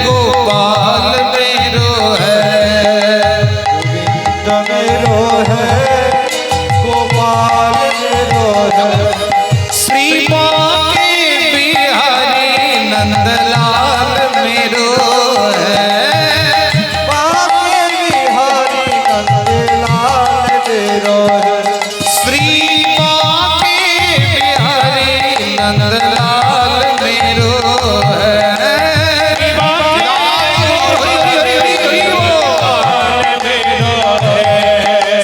गोपाल मेरो है, गोविंद मेरो है, गोपाल मेरो है। श्री बांके बिहारी नंदलाल मेरो है, बांके बिहारी नंदलाल मेरो है। श्री बांके बिहारी नंदलाल मेरो है।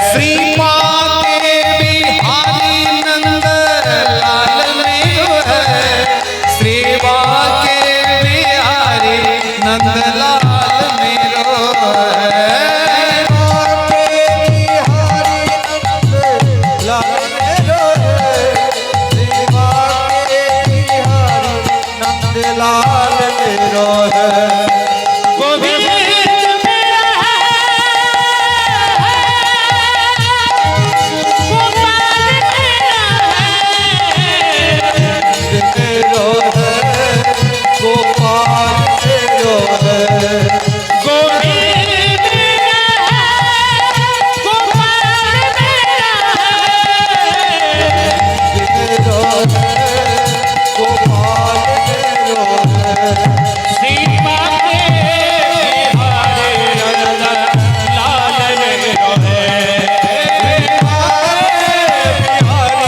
श्री बांके बिहारी नंदलाल मेरो है, श्री बांके बिहारी नंदलाल मेरो है। बांके बिहारी नंदलाल मेरो है, श्री बांके बिहारी नंदलाल मेरो है। गोविंद मेरा है, गोपाल मेरा है, मेरो है, गोपाल मेरो है। गोविंद मेरा है, गोपाल मेरा है। मेरो है, गोपाल मेरो है। श्री बांके बिहारी नंदलाल मेरो है। बिहारी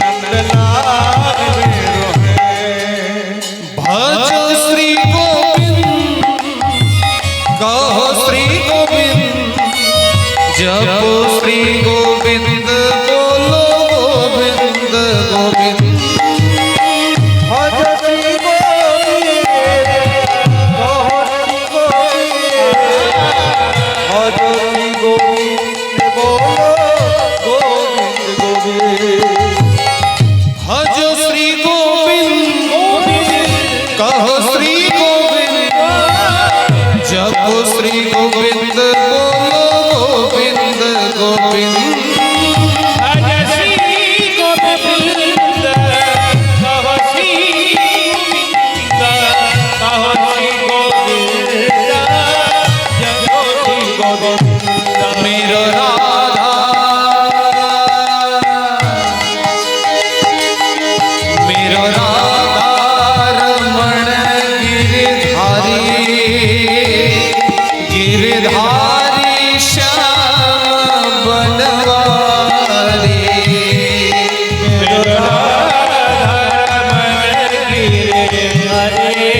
नंदलाल मेरो है। भजो श्री गोविंद, कहो श्री गोविंद, जपो श्री गोविंद, बोलो गोविंद गोविंद। भज श्री गोविंद, कहो श्री गोविंद, भज श्री गोविंद, बोलो गोविंद गोविंद। भजो श्री गोविंद, कहो श्री गोविंद, जपो श्री गोविंद, बोलो गोविंद गोविंद। भज श्री गोविंद, कहो श्री गोविंद, कहो श्री गोविंद, जपो श्री गोविंद। मेरो राधा, मेरो राधा रमण गिरधारी, गिरधारी श्याम बनवारी। मेरो रमण गिरधारी,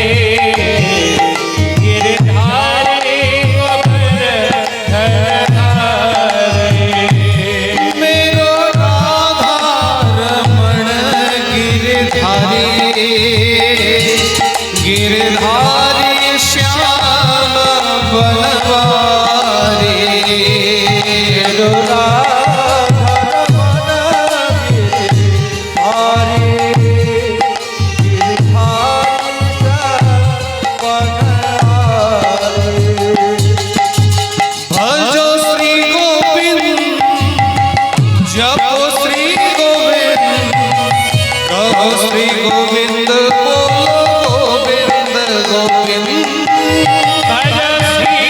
गिरधारी गोविंद हरधारी। मेरो राधा रमण गिरधारी, गिरधारी श्याम बनवारी। मेरो राधा रमण गिरधारी, गिरधारी श्याम बनवारी। भजो श्री गोविंद, जपो श्री गोविंद, कहो श्री गोविंद, बोलो गोविंद गोविंद। भज श्री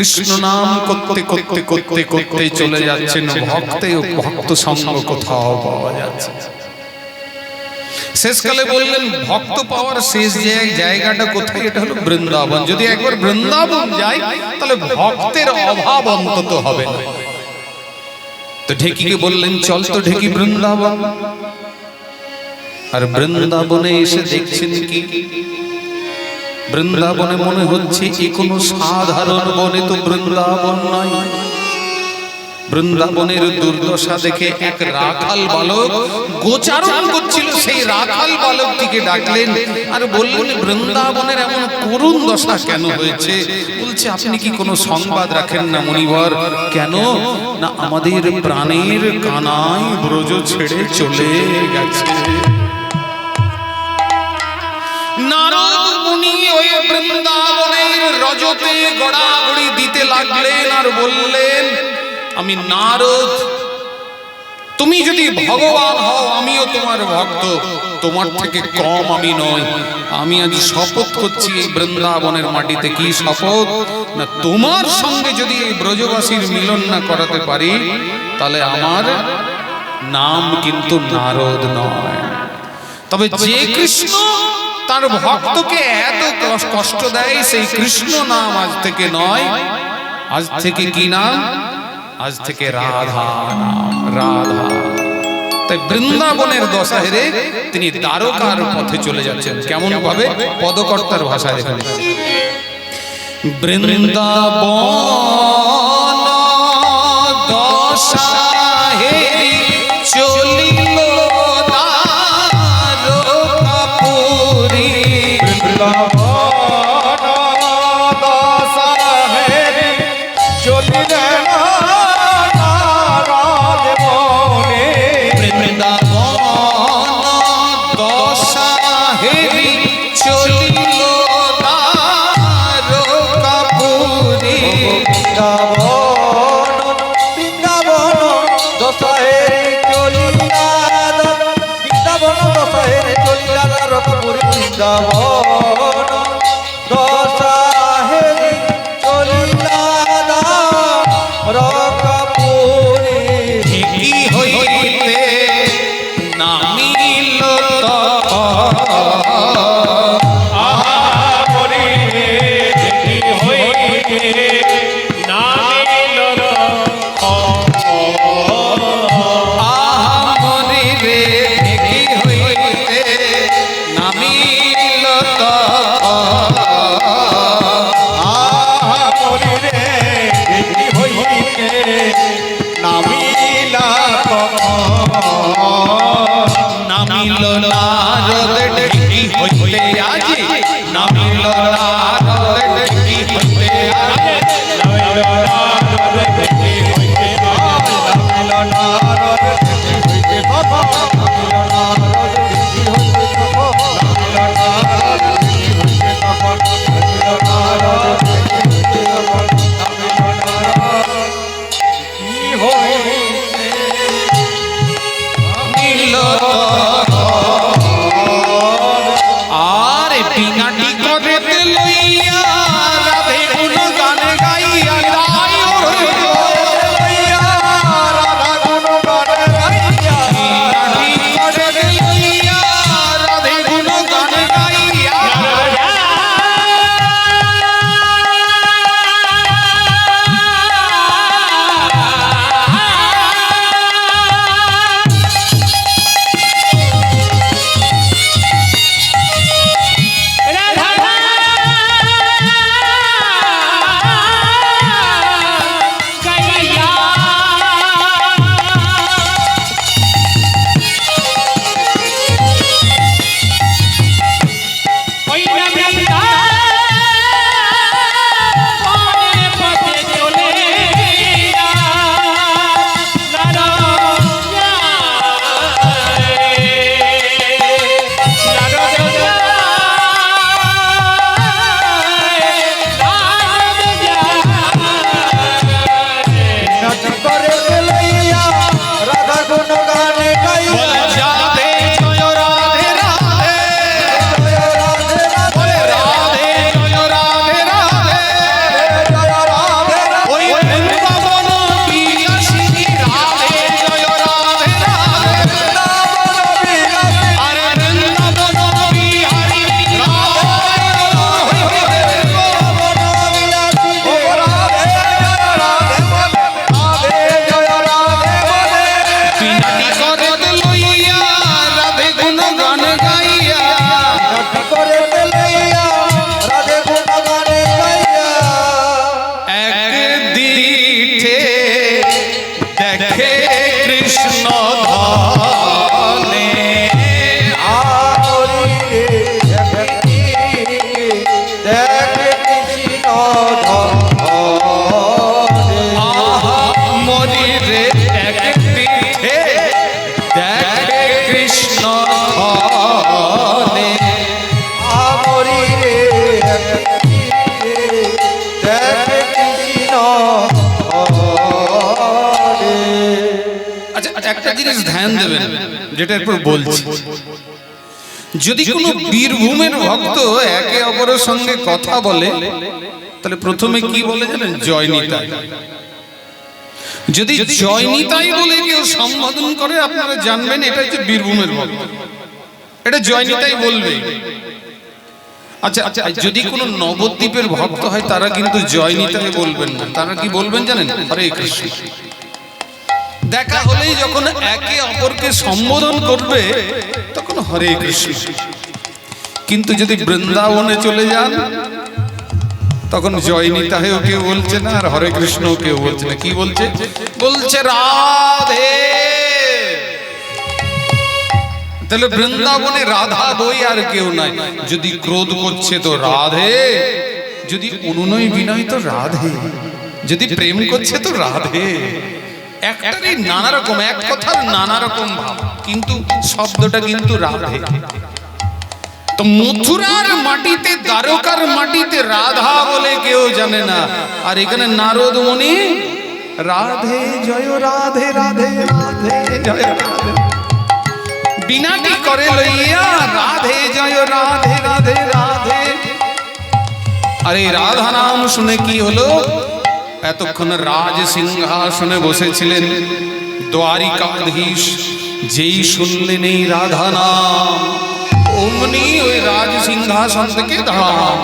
কৃষ্ণ নাম করতে করতে করতে করতে চলে যাচ্ছেন ভক্তে ও ভক্ত সঙ্গ কোথাও পাওয়া যাচ্ছে। শেষকালে বললেন ভক্ত পাওয়ার শেষ জায়গাটা কোথায়? এটা হলো বৃন্দাবন। যদি একবার বৃন্দাবন যাই তাহলে ভক্তের অভাব অন্তত হবে না। তো ঢেকিকে বললেন চল তো ঢেকি বৃন্দাবন। আর বৃন্দাবনে এসে দেখছেন কি, বৃন্দাবনে মনে হচ্ছে এ কোনো সাধারণ বনে তো বৃন্দাবন নয়। বৃন্দাবনের দুর্দশা দেখে এক রাখাল বালক গোচারণ করছিল, সেই রাখাল বালকটিকে ডাকলেন আর বললেন বৃন্দাবনের এমন করুণ দশা কেন হয়েছে? বলছে আপনি কি কোনো সংবাদ রাখেন না মুনিবর? কেন না আমাদের প্রাণের কানাই ব্রজ ছেড়ে চলে গেছে। নারদ মুনি ওই বৃন্দাবনের রজতে গড়াগড়ি দিতে লাগলেন আর বললেন আমি নারদ, তুমি যদি ভগবান হও আমিও তোমার ভক্ত, তোমার থেকে কম আমি নই। আমি আজ শপথ করছি এই বৃন্দাবনের মাটিতে। কি শপথ? না তোমার সঙ্গে যদি এই ব্রজবাসীর মিলন না করাতে পারি তাহলে আমার নাম কিন্তু নারদ নয়। তবে যে কৃষ্ণ তার ভক্তকে এত কষ্ট দেয় সেই কৃষ্ণ নাম আজ থেকে নয়, আজ থেকে কি নাম? আজ থেকে রাধা নাম, রাধা। তাই বৃন্দাবনের দশা হেরে তিনি দ্বারকার পথে চলে যাচ্ছেন। কেমন ভাবে? পদকর্তার ভাষায় দেখেন, বৃন্দাবন দশা হেরি চলিল দ্বারকাপুরী। বিনাটি করে লইয়া রাধে গুণ গানে গাইয়া একটা জিনিস ধ্যান দেবেন, যেটা এরপর বলছি। যদি কোনো বীরভূমের ভক্ত একে অপরের সঙ্গে কথা বলে, তাহলে প্রথমে কি বলে জানেন? জয় নিতাই। যদি জয় নিতাই বলে কেউ সম্বোধন করে, আপনারা জানবেন এটা হচ্ছে বীরভূমের ভক্ত, এটা জয় নিতাই বলবে। আচ্ছা আচ্ছা, যদি কোনো নবদ্বীপের ভক্ত হয়, তারা কিন্তু জয় নিতাই বলবেন না, তারা কি বলবেন জানেন? হরে কৃষ্ণ। দেখা হলেই যখন একে অপরকে সম্বোধন করবে, তখন হরে কৃষ্ণ। কিন্তু যদি বৃন্দাবনে চলে যান, তখন জয় নিতাইও কেউ বলছে না, আর হরে কৃষ্ণ কেউ বলছে না। কি বলছে? বলছে রাধে। তাহলে বৃন্দাবনে রাধা বই আর কেউ নাই। যদি ক্রোধ করছে তো রাধে, যদি অনুনয় বিনয় তো রাধে, যদি প্রেম করছে তো রাধে। একটারই নানা রকম, এক কথার নানা রকম ভাব, কিন্তু শব্দটা কিন্তু রাধে। তো মথুরার মাটিতে, দ্বারকার মাটিতে রাধা বলে কেউ জানে না, আর এখানে নারদ মুনি রাধে জয় রাধে রাধে রাধে জয় রাধে বিনাটি করে লইয়া রাধে জয় রাধে রাধে রাধে। আরে রাধা নাম শুনে কি হলো? এতক্ষণ রাজ সিংহাসনে বসেছিলেন দ্বারিকাধীশ, যেই শুনলেন এই রাধা নাম, অমনি ওই রাজ সিংহাসন থেকে ধাম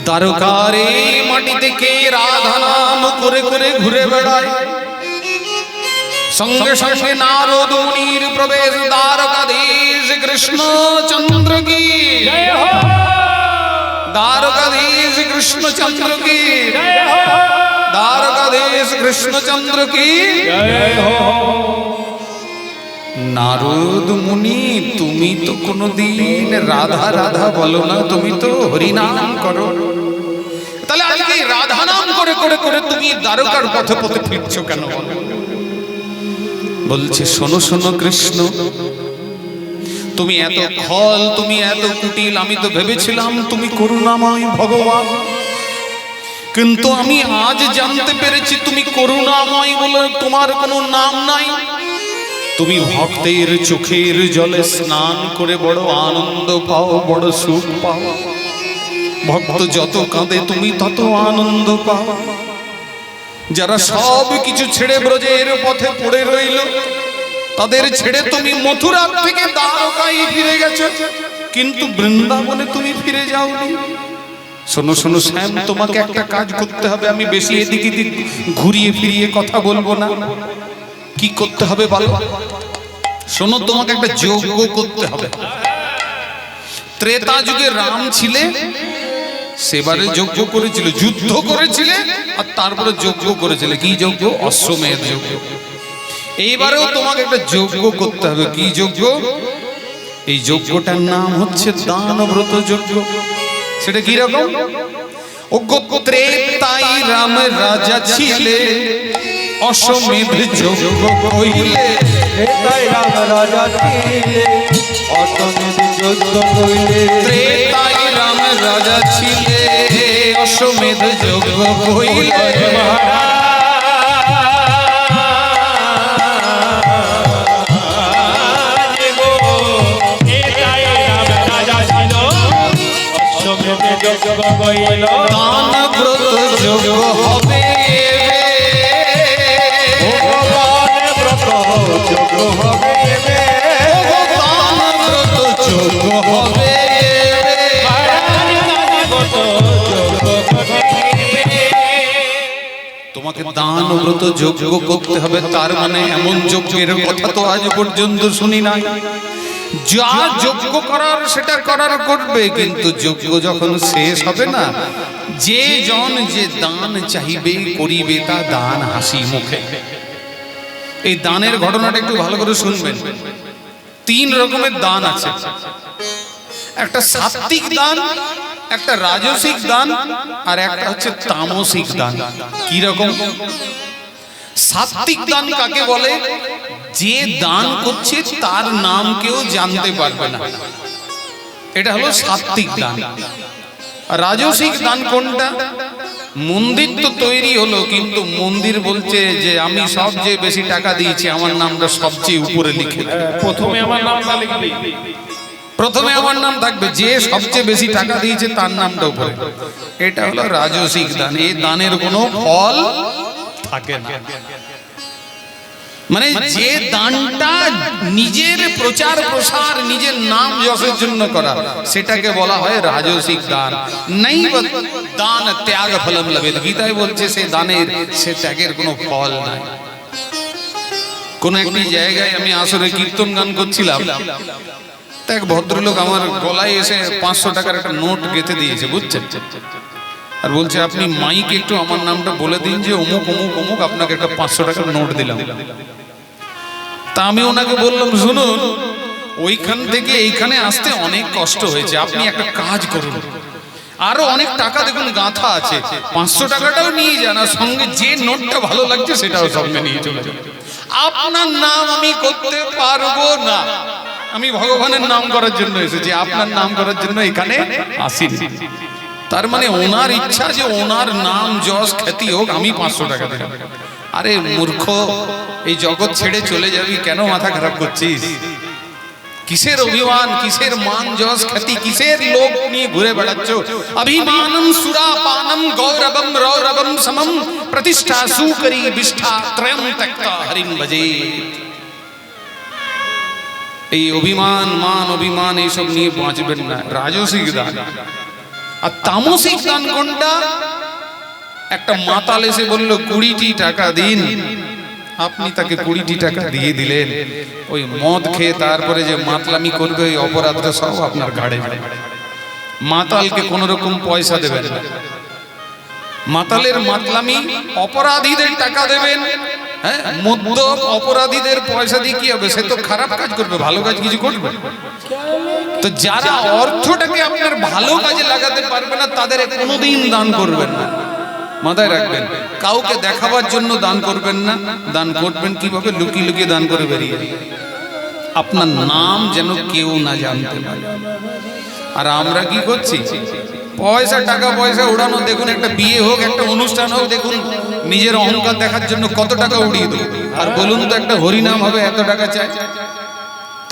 দ্বারকার এই মাটি থেকে রাধা নাম করে করে ঘুরে বেড়ায়। সঙ্গে সঙ্গে নারদ মুনির প্রবেশ। দ্বারকাধীশ কৃষ্ণচন্দ্র কি, দ্বারকাধীশ কৃষ্ণচন্দ্র কি, দ্বারকাধীশ কৃষ্ণচন্দ্র কি। নারদ মুনি, তুমি তো কোনদিন রাধা রাধা বলো না, তুমি তো হরিনাম করো, তাহলে আজকে রাধা নাম করে করে করে তুমি দ্বারকার পথে পথে ফিরছো কেন? বলছে শোনো শোনো কৃষ্ণ, তুমি এত খল, তুমি এত কুটিল, আমি তো ভেবেছিলাম তুমি করুণাময় ভগবান, কিন্তু আমি আজ জানতে পেরেছি তুমি করুণাময় বলে তোমার কোনো নাম নাই। তুমি ভক্তের চোখের জলে স্নান করে বড় আনন্দ পাও, বড় সুখ পাও। ভক্ত যত কাঁদে তুমি তত আনন্দ পাও। যারা সব কিছু ছেড়ে ব্রজের পথে পড়ে রইল, তাদের ছেড়ে তুমি মথুরা থেকে দ্বারকায় ফিরে গেছো, কিন্তু বৃন্দাবনে তুমি ফিরে যাওনি। শোনো শোনো শ্যাম, তোমাকে একটা কাজ করতে হবে। আমি বেশি এদিকে ঘুরিয়ে ফিরিয়ে কথা বলবো না। কি করতে হবে বলো? শোনো, তোমাকে একটা যজ্ঞ করতে হবে। ত্রেতা যুগে রাম ছিলে, সেবারে যজ্ঞ করেছিল, যুদ্ধ করেছিলে, আর তারপরে যজ্ঞ করেছিলে। কি যজ্ঞ? অশ্বমেধ যজ্ঞ। এইবারেও তোমাকে একটা যজ্ঞ করতে হবে। কি যজ্ঞ? এই যজ্ঞটার নাম হচ্ছে দানব্রত যজ্ঞ। সেটা কি রকম? ও ত্রেতাই রাম রাজা ছিলে, অশ্বমেধ যজ্ঞ কইলে। ত্রেতাই রাম রাজা ছিলে, অশ্বমেধ যজ্ঞ কইলে। ত্রেতাই রাম রাজা ছিলে, অশ্বমেধ যজ্ঞ কইলে। দানব্রত যজ্ঞ হবে, যজ্ঞ হবে, দানব্রত যজ্ঞ হবে। তোমাকে দানব্রত যজ্ঞ করতে হবে। তার মানে এমন যজ্ঞের কথা তো আজ পর্যন্ত শুনি নাই। যা যজ্ঞ করার সেটা করার করবে, কিন্তু যজ্ঞ যখন শেষ হবে না, যে জন যে দান চাইবে করিবে তা দান হাসি মুখে। এই দানের ঘটনাটা একটু ভালো করে শুনবেন। 3 রকমের দান আছে। একটা সাত্বিক দান, একটা রাজসিক দান, আর একটা হচ্ছে তামসিক দান। কি রকম? সাত্বিক দান কাকে বলে? যে দান করছে তার নাম কেউ জানতে পারবে না, এটা হলো সাত্বিক দান। রাজসিক দান কোনটা? মন্দির তো তৈরি হলো, কিন্তু মন্দির বলছে যে আমি সবচেয়ে বেশি টাকা দিয়েছি, আমার নামটা সবচেয়ে উপরে লিখে দাও। প্রথমে আমার নামটা লিখবি। প্রথমে আমার নাম থাকবে, যে সবচেয়ে বেশি টাকা দিয়েছে তার নামটা উপরে। এটা হলো রাজসিক দান। এই দানের কোনো ফল থাকে না। মানে যে দানটা নিজের প্রচার প্রসার, নিজের নাম যশের জন্য করা, সেটাকে বলা হয় রাজসিক দান। নাই দান ত্যাগ ফলম লবেদ, গীতায় বলছে সে দানের, সে ত্যাগের কোনো ফল নাই। কোন একটি জায়গায় আমি আসরে কীর্তন গান করছিলাম, তা এক ভদ্রলোক আমার গলায় এসে 500 টাকার একটা নোট গেঁথে দিয়েছে, বুঝছেন, আর বলছে আপনি মাইকে একটু আমার নামটা বলে দিন যে অমুক অমুক অমুক, আপনাকে একটা 500 টাকার নোট দিলাম। তা আমি ওনাকে বললাম, শুনুন, ওইখান থেকে এইখানে আসতে অনেক কষ্ট হয়েছে, আপনি একটা কাজ করুন, আরো অনেক টাকা দেখুন গাঁথা আছে, 500 টাকাটাও নিয়ে যান, আর সঙ্গে যে নোটটা ভালো লাগছে সেটাও সঙ্গে নিয়ে চলে যান। আপনার নাম আমি করতে পারবো না, আমি ভগবানের নাম করার জন্য এসেছি, আপনার নাম করার জন্য এখানে আসিনি। তার মানে ওনার ইচ্ছা যে ওনার নাম যশ খ্যাতি হোক, আমি 500 টাকা দিলাম। আরে মূর্খ, এই জগৎ ছেড়ে চলে যাবি, কেন মাথা খারাপ করছিস? কিসের অভিমান, কিসের মান যশ খ্যাতি, কিসের লোক নিয়ে ঘুরে বেড়াচ্ছ? অভিমানম সুরাপানম গৌরবম রৌরবম সমম প্রতিষ্ঠা সুকরি বিষ্ঠা ত্রয়ম ত্যক্তা হরিং ভজে। এই অভিমান, মান অভিমান এইসব নিয়ে বাঁচবেন না। রাজসিক দান। আর তামসিক দান কোনটা? একটা মাতাল এসে বলল 20টি টাকা দিন, আপনি তাকে 20টি টাকা দিয়ে দিলেন, ওই মদ খেয়ে তারপরে যে মাতলামি করবে, ওই অপরাধটা সব আপনার ঘাড়ে যাবে। মাতালকে কোন রকম পয়সা দেবেন না। মাতালের মাতলামি, অপরাধীদের টাকা দেবেন, হ্যাঁ, মদ্য অপরাধীদের পয়সা দিয়ে কি হবে? সে তো খারাপ কাজ করবে, ভালো কাজ কিছু করবে। তো যারা অর্থটাকে আপনার ভালো কাজে লাগাতে পারবে না, তাদের কোনোদিন দান করবেন না। মাথায় রাখবেন, কাউকে দেখাবার জন্য দান করবেন না। দান করবেন কিভাবে? লুকিয়ে লুকিয়ে দান করে বেরিয়ে, আপনার নাম যেন কেউ না জানতে পারে। আর আমরা কি করছি? পয়সা, টাকা পয়সা উড়ানো। দেখুন, একটা বিয়ে হোক, একটা অনুষ্ঠান হোক, দেখুন নিজের অহংকার দেখার জন্য কত টাকা উড়িয়ে দেবো। আর বলুন তো, একটা হরিনাম হবে, এত টাকা চাই,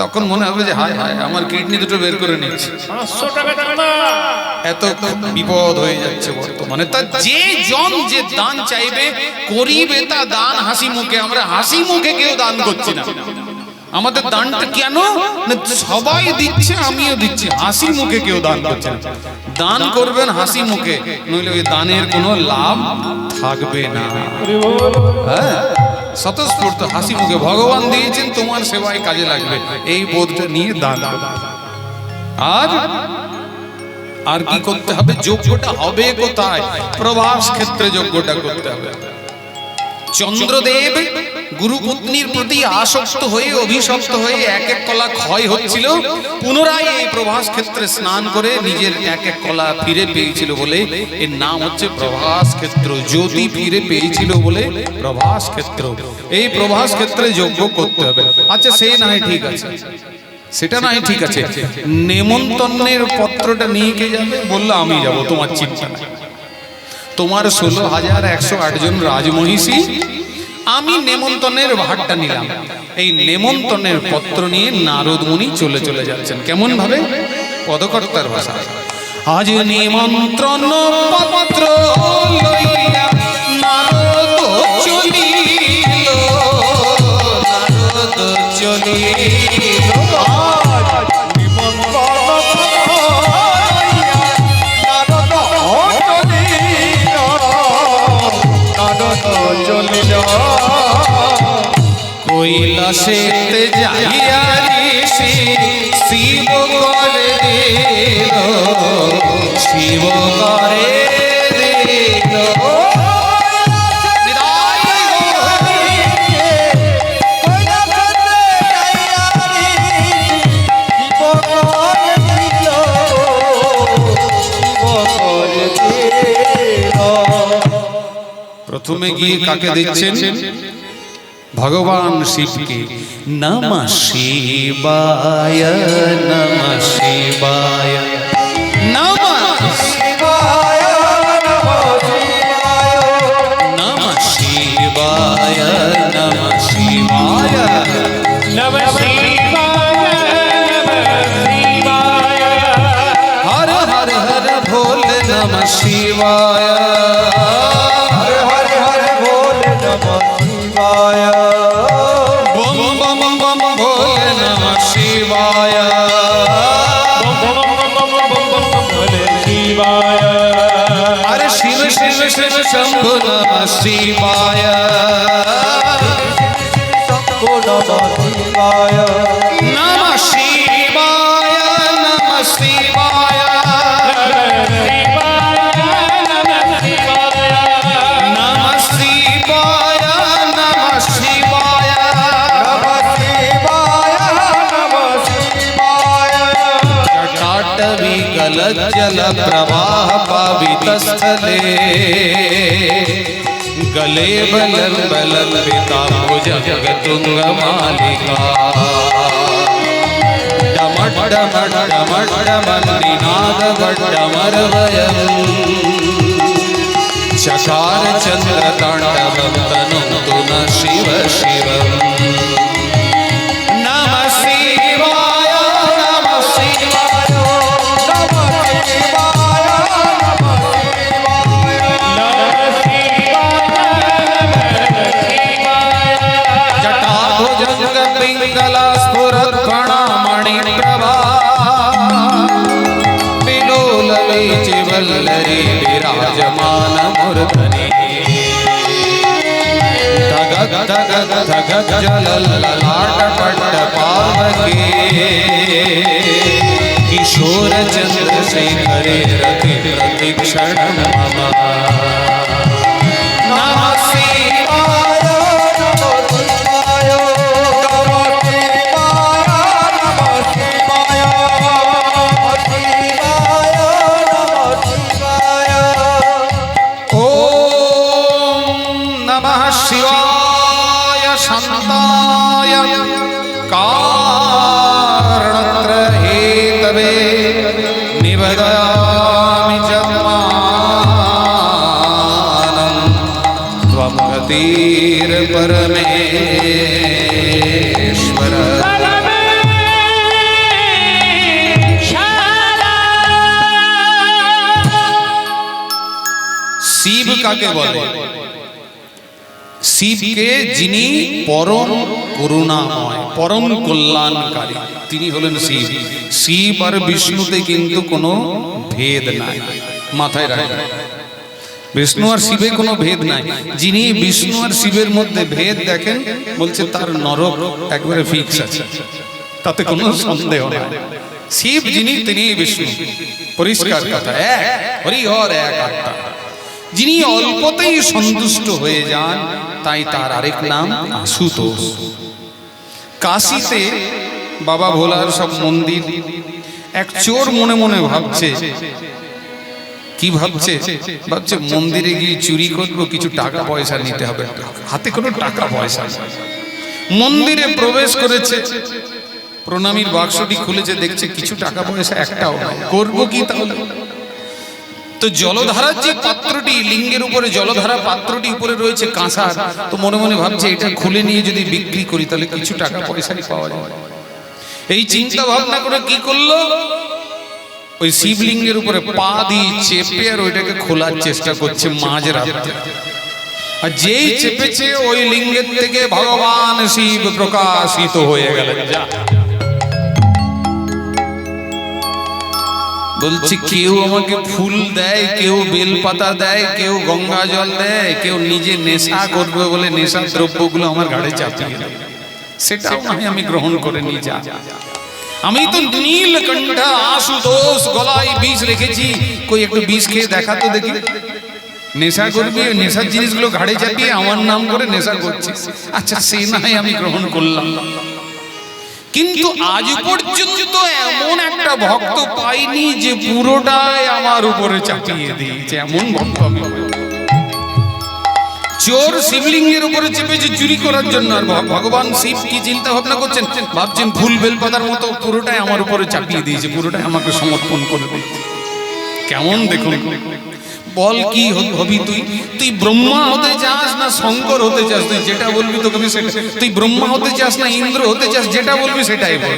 তখন মনে হবে যে হায় হায়, আমার কিডনি দুটো বের করে নিচ্ছে। 500 টাকা চাঁদা, এত বিপদ হয়ে যাচ্ছে বর্তমানে। তা যে জন যে দান চাইবে, করিবে তা দান হাসি মুখে। আমরা হাসি মুখে কেউ দান করছি না। আমাদের দানটা কেন? সবাই দিচ্ছে, আমিও দিচ্ছি, হাসি মুখে কেউ দান করছে না। দান করবেন হাসি মুখে, নইলে ওই দানের কোনো লাভ থাকবে না। হ্যাঁ, স্বতঃস্ফূর্ত হাসি মুখে, ভগবান দিয়েছেন, তোমার সেবায় কাজে লাগবে, এই বোধটা নিয়ে দান। আর কি করতে হবে? যোগ্যটা হবে কোথায়? প্রভাস ক্ষেত্রে যোগ্যটা করতে হবে। চন্দ্রদেব গুরুপত্নীর প্রতি আসক্ত হয়ে, অভিশপ্ত হয়ে এক এক কলা ক্ষয় হচ্ছিল, পুনরায় এই প্রভাস ক্ষেত্রে স্নান করে নিজের এক এক কলা ফিরে পেয়েছিল বলে এর নাম হচ্ছে প্রভাস ক্ষেত্র। জ্যোতি ফিরে পেয়েছিল বলে প্রভাস ক্ষেত্র। এই প্রভাস ক্ষেত্রে যজ্ঞ করতে হবে। আচ্ছা, সে না হয় ঠিক আছে, সেটা নাই ঠিক আছে, নেমন্তন্নের পত্রটা নিয়ে কে যাবে? বললো আমি যাব, তোমার চিন্তা নাই। তোমার 16,108 জন রাজমহিষী, আমি নেমন্তন্নের ভাগটা নিলাম। এই নেমন্তন্নের পত্র নিয়ে নারদ মুনি চলে যাচ্ছেন। কেমন ভাবে? পদকর্তার ভাষা। আজ নিমন্ত্রণ পত্র লইয়া নারদ চলিল, নারদ চলিল। কৈলাসেতে যাইয়া ঋষি শিব করে দিল, শিব করে দিল। প্রথমে গিয়ে কাকে দিচ্ছেন? ভগবান শিবকে। নমঃ শিবায়, নমঃ শিবায়, নমঃ শিবায়, নমঃ শিবায়। শিবায় हरे हरे हरे बोले नमः शिवाय বম বম বম ভোলে নমঃ শিবায় ভোলে শিবায় अरे शिव शिव शिव शंभु नमः शिवाय शंभो नमः शिवाय नमः शिवाय नमः शिवाय नमः शिवाय नमः शिवाय नमः शिवाय नमः शिवाय जटाटवी गलज्जल प्रवाह पावितस्थले गले बलं बलंबिता भुजगतुंग मालिका डमट डमट डमट डमन्निनाद वड्डमर्वयम् चकार चंद्र तांडवं तनोतु न शिव शिवम् नमः शिवाय नमः शिवाय नमः शिवाय जटाभुजंग पिंगला स्फुरत् फणामणि प्रभा विलोलवीचि वल्लरी विराजमान मूर्धनि धगग धगग धगग जलललाट पट्ट पावके किशोर चंद्रशेखरे रति प्रतिक्षण मम नमः शिवाय नमः शिवाय नमः शिवाय नमः शिवाय ओम नमः शिवाय शांताय कारणत्रहेतवे निवेदयामि च मानं त्वं गतिर्परमेश्वर শিব কাকে বলে? শিবকে যিনি পরম করুণাময়, পরম কল্যাণকারী, তিনি হলেন শিব। শিব আর বিষ্ণুতে কিন্তু কোনো ভেদ নাই, মাথায় রাখবেন। বিষ্ণু আর শিবে কোনো ভেদ নাই। যিনি বিষ্ণু আর শিবের মধ্যে ভেদ দেখেন, বলছে তার নরক একবারে ফিক্স আছে, তাতে কোনো সন্দেহ নেই। শিব যিনি তিনি বিষ্ণু, পরিষ্কার কথা, এক হরিহর এক আত্মা। যিনি অল্পতেই সন্তুষ্ট হয়ে যান, তাই তার আরেক নাম আশুতোষ। কাশীতে বাবা ভোলার সব মন্দির, এক চোর মনে মনে ভাবছে, কি ভাবছে? ভাবছে মন্দিরে গিয়ে চুরি করবো, কিছু টাকা পয়সা নিতে হবে। হাতে কোনো টাকা পয়সা নেই। মন্দিরে প্রবেশ করেছে, প্রণামীর বাক্সটি খুলেছে, দেখছে কিছু টাকা পয়সা একটাও নাই। করবো কি তাহলে? তো জলধারার যে পাত্রটি, লিঙ্গের উপরে জলধারা পাত্রটি উপরে রয়েছে কাঁসার, তো মনে মনে ভাবছে এটা খুলে নিয়ে যদি বিক্রি করি তাহলে কিছু টাকা পয়সাই পাওয়া যাবে। এই চিন্তা ভাবনা করে কি করলো, ওই শিবলিঙ্গের উপরে পা দিয়ে চেপে আর ওইটাকে খোলার চেষ্টা করছে মাঝ রাতে। আর যেই চেপেছে ওই লিঙ্গের থেকে ভগবান শিব প্রকাশিত হয়ে গেলেন। বলছে কেউ আমাকে ফুল দেয়, কেউ বেলপাতা দেয়, কেউ গঙ্গা জল দেয়, কেউ নিজে নেশা করবে বলে নেশা দ্রব্যগুলো আমার ঘাড়ে চাপিয়ে দেয়, সেটাও আমি গ্রহণ করে নিয়ে যা। আমি তো নীলকণ্ঠ আশুতোষ গলায় বিষ রেখেছি, কই একটু বিষ খেয়ে দেখা তো দেখি। নেশা করবি, নেশার জিনিসগুলো ঘাড়ে চাপিয়ে আমার নাম করে নেশা করছিস, আচ্ছা সে না হয় আমি গ্রহণ করলাম। কিন্তু আজ পর্যন্ত এমন একটা ভক্ত পাইনি যে পুরোটাই আমার উপরে চাপিয়ে দিয়েছে, এমন ভক্ত আমি। চোর শিবলিঙ্গের উপরে চেপেছে চুরি করার জন্য, আর ভগবান শিব কি চিন্তা ভাবনা করছেন, ভাবছেন ফুল বেলপাতার মতো পুরোটাই আমার উপরে চাপিয়ে দিয়েছে, পুরোটাই আমাকে সমর্পণ করে দিয়েছে। কেমন দেখুন, বল কি হবি তুই? তুই ব্রহ্মা হতে চাস না শঙ্কর হতে চাস? তুই যেটা বলবি তোকে সেটা। তুই ব্রহ্মা হতে চাস না ইন্দ্র হতে চাস? যেটা বলবি সেটাই বল।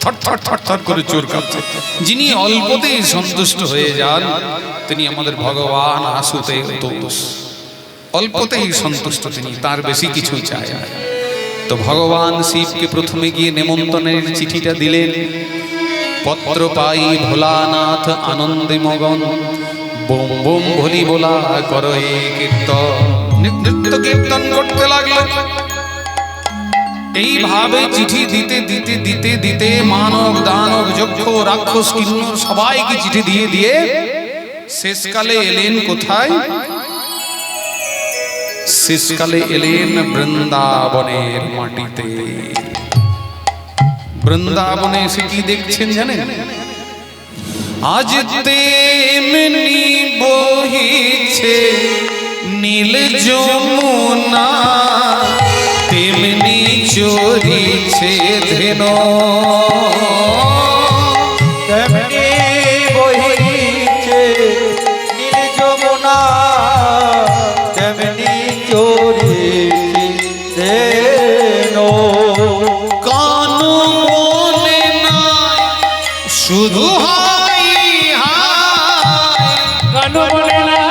থর করে চোর কাঁপছে। যিনি অল্পতেই সন্তুষ্ট হয়ে যান তিনি আমাদের ভগবান আশুতোষ। অল্পতেই সন্তুষ্ট তিনি, তার বেশি কিছু চায় না। তো ভগবান শিবকে প্রথমে গিয়ে নেমন্তন্নের চিঠিটা দিলেন। পত্র পাই ভোলানাথ আনন্দে মগন, বোম বোম ভোলি বলা করো এ কীর্তন। নিত্য কীর্তন করতে লাগলো। এইভাবে চিঠি দিতে দিতে দিতে দিতে মানব দানব যক্ষ রাক্ষস কিন্নর সবাইকে চিঠি দিয়ে দিয়ে শেষকালে এলেন কোথায়? শেষকালে এলেন বৃন্দাবনের মাটিতে। বৃন্দাবনে এসে কি দেখছেন জানেন? আজ তেমনি বহিছে নীল যমুনা, তেমনি চরিছে ধেনো। তেমনি বহিছে নীল যমুনা, তেমনি চরিছে ধেনু। কানু মনে নাই শুধু হাই হাই, কানু বলে না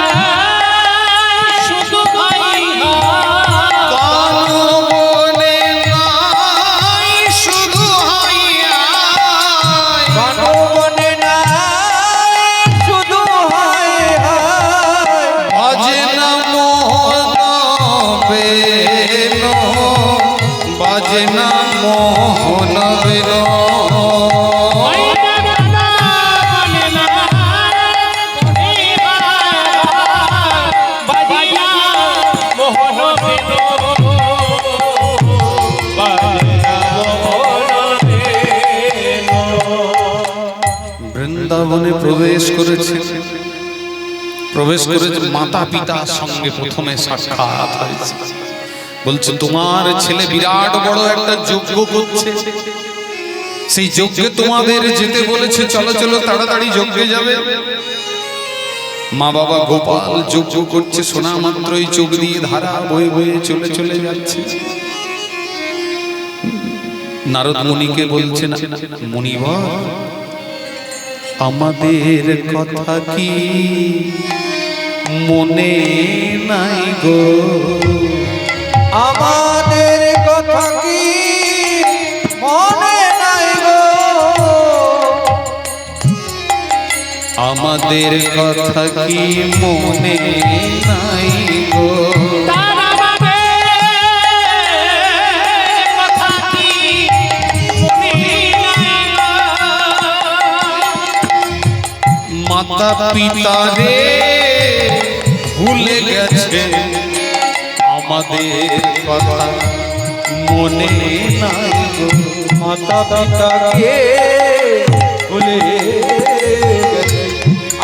শুধু হাই হাই, কানু মনে নাই শুধু হাই হাই। কানু মনে নাই শুধু হায় হায়। বাজে না মোহন বেনো, বাজে না মোহন বেনো। ওই না না না বলে না বলে হাই, বাজিয়া মোহন বেনো, বাজিয়া মোহন বেনো। বৃন্দাবনে প্রবেশ করেছে। প্রবেশ করে মাতা পিতার সঙ্গে প্রথমে সাক্ষাৎ হয়েছে। বলছে তোমার ছেলে বিরাট বড় একটা যজ্ঞ করছে, সেই যজ্ঞে তোমাদের যেতে বলেছে, চলো চলো তাড়াতাড়ি যজ্ঞে যাবে। মা বাবা গোপাল যজ্ঞ করছে, শোনা মাত্রই চোখ দিয়ে ধারা বয়ে বয়ে চলে চলে যাচ্ছে। নারদ মুনিকে বলছে না, মুনিবর আমাদের কথা কি মনে নাই গো? আমাদের কথা কি মনে নাই গো? আমাদের কথা কি মনে নাই গো? তার আমাদের কথা কি মনে নাই গো? মাতা পিতা রে ভুলে গেছে, আমাদের কথা মনে নাই গো। মাতা পিতাকে ভুলে গেছে,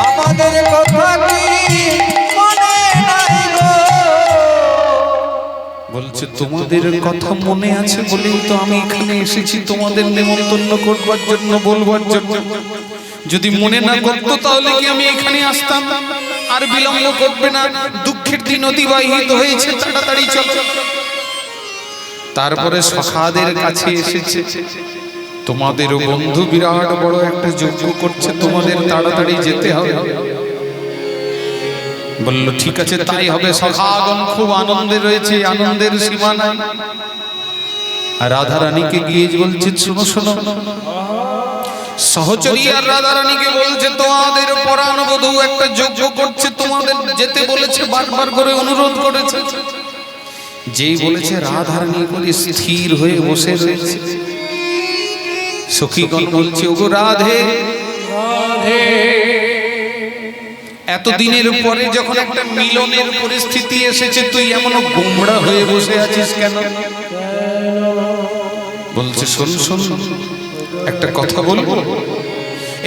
আমাদের কথা কি মনে নাই গো? বলছে তোমাদের কথা মনে আছে বলেই তো আমি এখানে এসেছি তোমাদের নেমন্তন্ন করবার জন্য, বলবার জন্য। যদি মনে না করতো তাহলে কি আমি এখানে আসতাম? আর বিলম্ব করবে না, দুঃখের দিন অতিবাহিত হয়েছে, তাড়াতাড়ি চলো। তারপরে সখাদের কাছে এসেছে, তোমাদেরও বন্ধু বিরাট বড় একটা যজ্ঞ করছে, তোমাদের তাড়াতাড়ি যেতে হবে। বলল ঠিক আছে তাই হবে। সখাগণ খুব আনন্দে রয়েছে, আনন্দের সীমা নাই। আর রাধারানীকে গিয়ে বলছে শোনো শোনো, সহচরী আর রাধারানীকে বলছে তোমাদের পরাণবধূ একটা যজ্ঞ করছে, তোমাদের যেতে বলেছে, বারবার করে অনুরোধ করেছে। যেই বলেছে রাধারানী বলে স্থির হয়ে বসে রয়েছে। সখীগণ বলছে ওগো রাধে, এতদিনের পরে যখন একটা মিলনের পরিস্থিতি এসেছে তুই এমন গোমড়া হয়ে বসে আছিস কেন? বলছে শোন শোন, একটা কথা বলবো।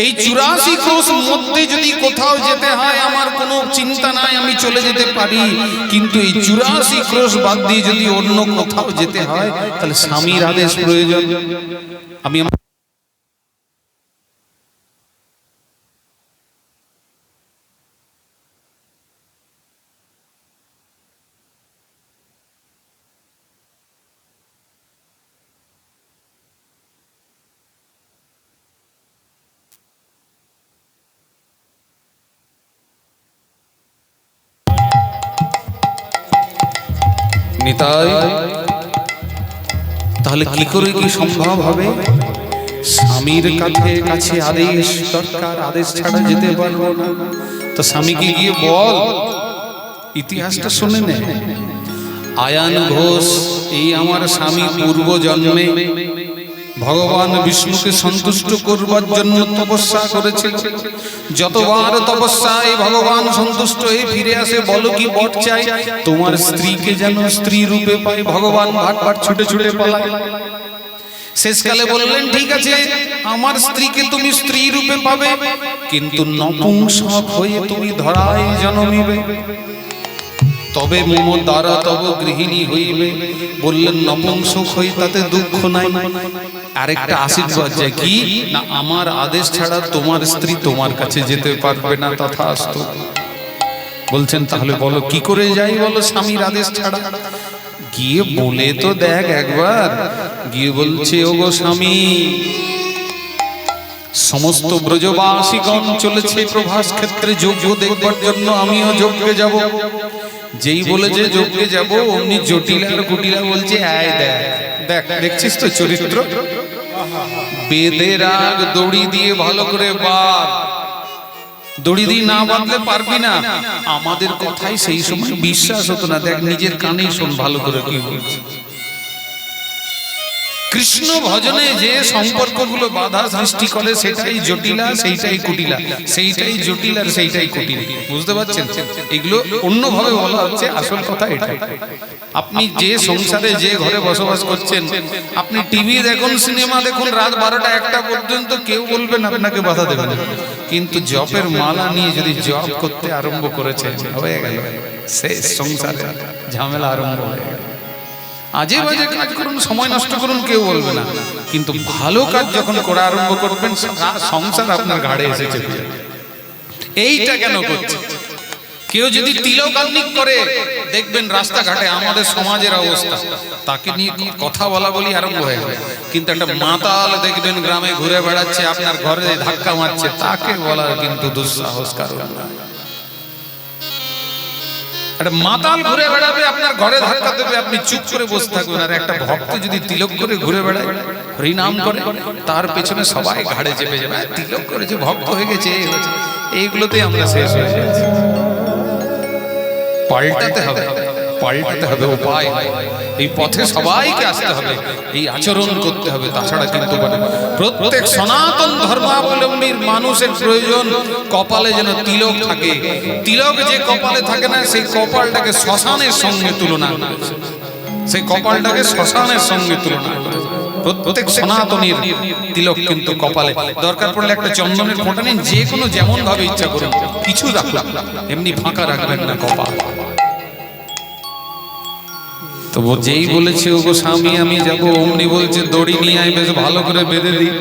এই 84 ক্রোশ মধ্যে যদি কোথাও যেতে হয় আমার কোনো চিন্তা নাই, আমি চলে যেতে পারি। কিন্তু এই 84 ক্রোশ বাদ দিয়ে যদি অন্য কোথাও যেতে হয় তাহলে স্বামীর আদেশ প্রয়োজন। আমি নিতাই, তাহলে কি করে কি সম্ভব হবে? স্বামীর কাছে আদেশ দরকার, আদেশ ছাড়া যেতে পারবো না। তো স্বামীকে গিয়ে বল, ইতিহাসটা শুনে নে। আয়ান ঘোষ, এই আমার স্বামী পূর্ব জন্মে ভগবান বিষ্ণুকে সন্তুষ্ট করবার জন্য তপস্যা করেছিল। যতবার তপস্যায় ভগবান সন্তুষ্ট হয়ে ফিরে আসে, বলো কি বর চাই? তোমার স্ত্রীকে যেন স্ত্রী রূপে পায়। ভগবান ভাট ভাট ছুটে ছুটে পালায়। শেষকালে বললেন, ঠিক আছে, আমার স্ত্রীকে তুমি স্ত্রী রূপে পাবে, কিন্তু নপুংসক হয়ে তুমি ধরায় জন্মিবে, তবে মম দ্বারা তব গৃহিণী হইবে। বললেন, নপুংসক হয়ে তাতে দুঃখ নাই। আরেকটা আশীর্বাদ যায় কি না, আমার আদেশ ছাড়া তোমার স্ত্রী তোমার কাছে যেতে পারবে না, তথাস্তু। বলছেন, তাহলে বলো কি করে যাই? বলো, স্বামীর আদেশ ছাড়া। গিয়ে বলে তো দেখ একবার। গিয়ে বলছে, ওগো স্বামী, সমস্ত ব্রজবাসীগণ চলেছে প্রভাস ক্ষেত্রে যজ্ঞ দেখবার জন্য, আমিও যজ্ঞে যাব। যেই বলেছে যজ্ঞে যাব, অমনি জটিল আর কুটিলা বলছে, আয় দেখ দেখ, দেখছিস তো চরিত্র? বেদে রাগ, দড়ি দিয়ে ভালো করে বাঁধ। দড়ি দিয়ে না বাঁধলে পারবি না। আমাদের কথাই সেই সময় বিশ্বাস হতো না। দেখ, নিজের কানেই শোন ভালো করে কি বলছে। কৃষ্ণ ভজনে যে সম্পর্কগুলো বাধা সৃষ্টি করে, সেটাই জটিলা, সেইটাই কুটিলা, সেইটাই জটিল আর সেইটাই কুটিল। বুঝতে পারছেন? এগুলো অন্যভাবে বলা হচ্ছে, আসল কথা এটা। আপনি যে সংসারে, যে ঘরে বসবাস করছেন, আপনি টিভি দেখুন, সিনেমা দেখুন, রাত 12টা 1টা পর্যন্ত, কেউ বলবেন আপনাকে বাধা দেবেন। কিন্তু জপের মালা নিয়ে যদি জপ করতে আরম্ভ করেছেন, হয়ে গেল শেষ, সংসারে ঝামেলা আরম্ভ হয়ে গেল। আজে বাজে কাজ করুন, সময় নষ্ট করুন, কেউ বলবে না। কিন্তু ভালো কাজ যখন করা আরম্ভ করবেন, সংসার আপনার ঘাড়ে এসে চেপে যাবে। এইটা কেন করছে? কেউ যদি তিলকান্নিক করে, দেখবেন রাস্তাঘাটে আমাদের সমাজের অবস্থা, তাকে নিয়ে কথা বলা বলি আরম্ভ হয়ে যাবে। কিন্তু একটা মাতাল দেখবেন গ্রামে ঘুরে বেড়াচ্ছে, আপনার ঘরে ধাক্কা মারছে, তাকে বলার কিন্তু দুঃসাহস কারণ না। একটা মাতাল ঘুরে বেড়াবে, আপনার ঘরে ধাক্কা দেবে, আপনি চুপ করে বসে থাকবেন। আর একটা ভক্ত যদি তিলক করে ঘুরে বেড়ায়, হরিনাম করে, তার পেছনে সবাই ঘাড়ে চেপে যাবে, তিলক করেছে, ভক্ত হয়ে গেছে, এই হয়েছে। এইগুলোতে আমরা শেষ হয়ে যাচ্ছি। পাল্টাতে হবে, পাল্টাতে হবে, উপায় এই পথে সবাইকে আসতে হবে, এই আচরণ করতে হবে। তাছাড়া কিন্তু প্রত্যেক সনাতন ধর্মাবলম্বীর মানুষের প্রয়োজন কপালে যেন তিলক থাকে। তিলক যে কপালে থাকে না, সেই কপালটাকে শ্মশানের সঙ্গে তুলনা করেছে। সেই কপালটাকে শ্মশানের সঙ্গে তুলনা করেছে। প্রত্যেক সনাতনীর তিলক কিন্তু কপালে। দরকার পড়লে একটা চন্দনের ফোঁটা নিন, যে কোনো যেমন ভাবে ইচ্ছা করুন, কিছু রাখলাম, এমনি ফাঁকা রাখবেন না কপাল। তো যেই বলেছে, ওগো স্বামী আমি যাব, অমনি বলছে দড়ি নিয়ে আয়, বেশ ভালো করে বেঁধে দিই।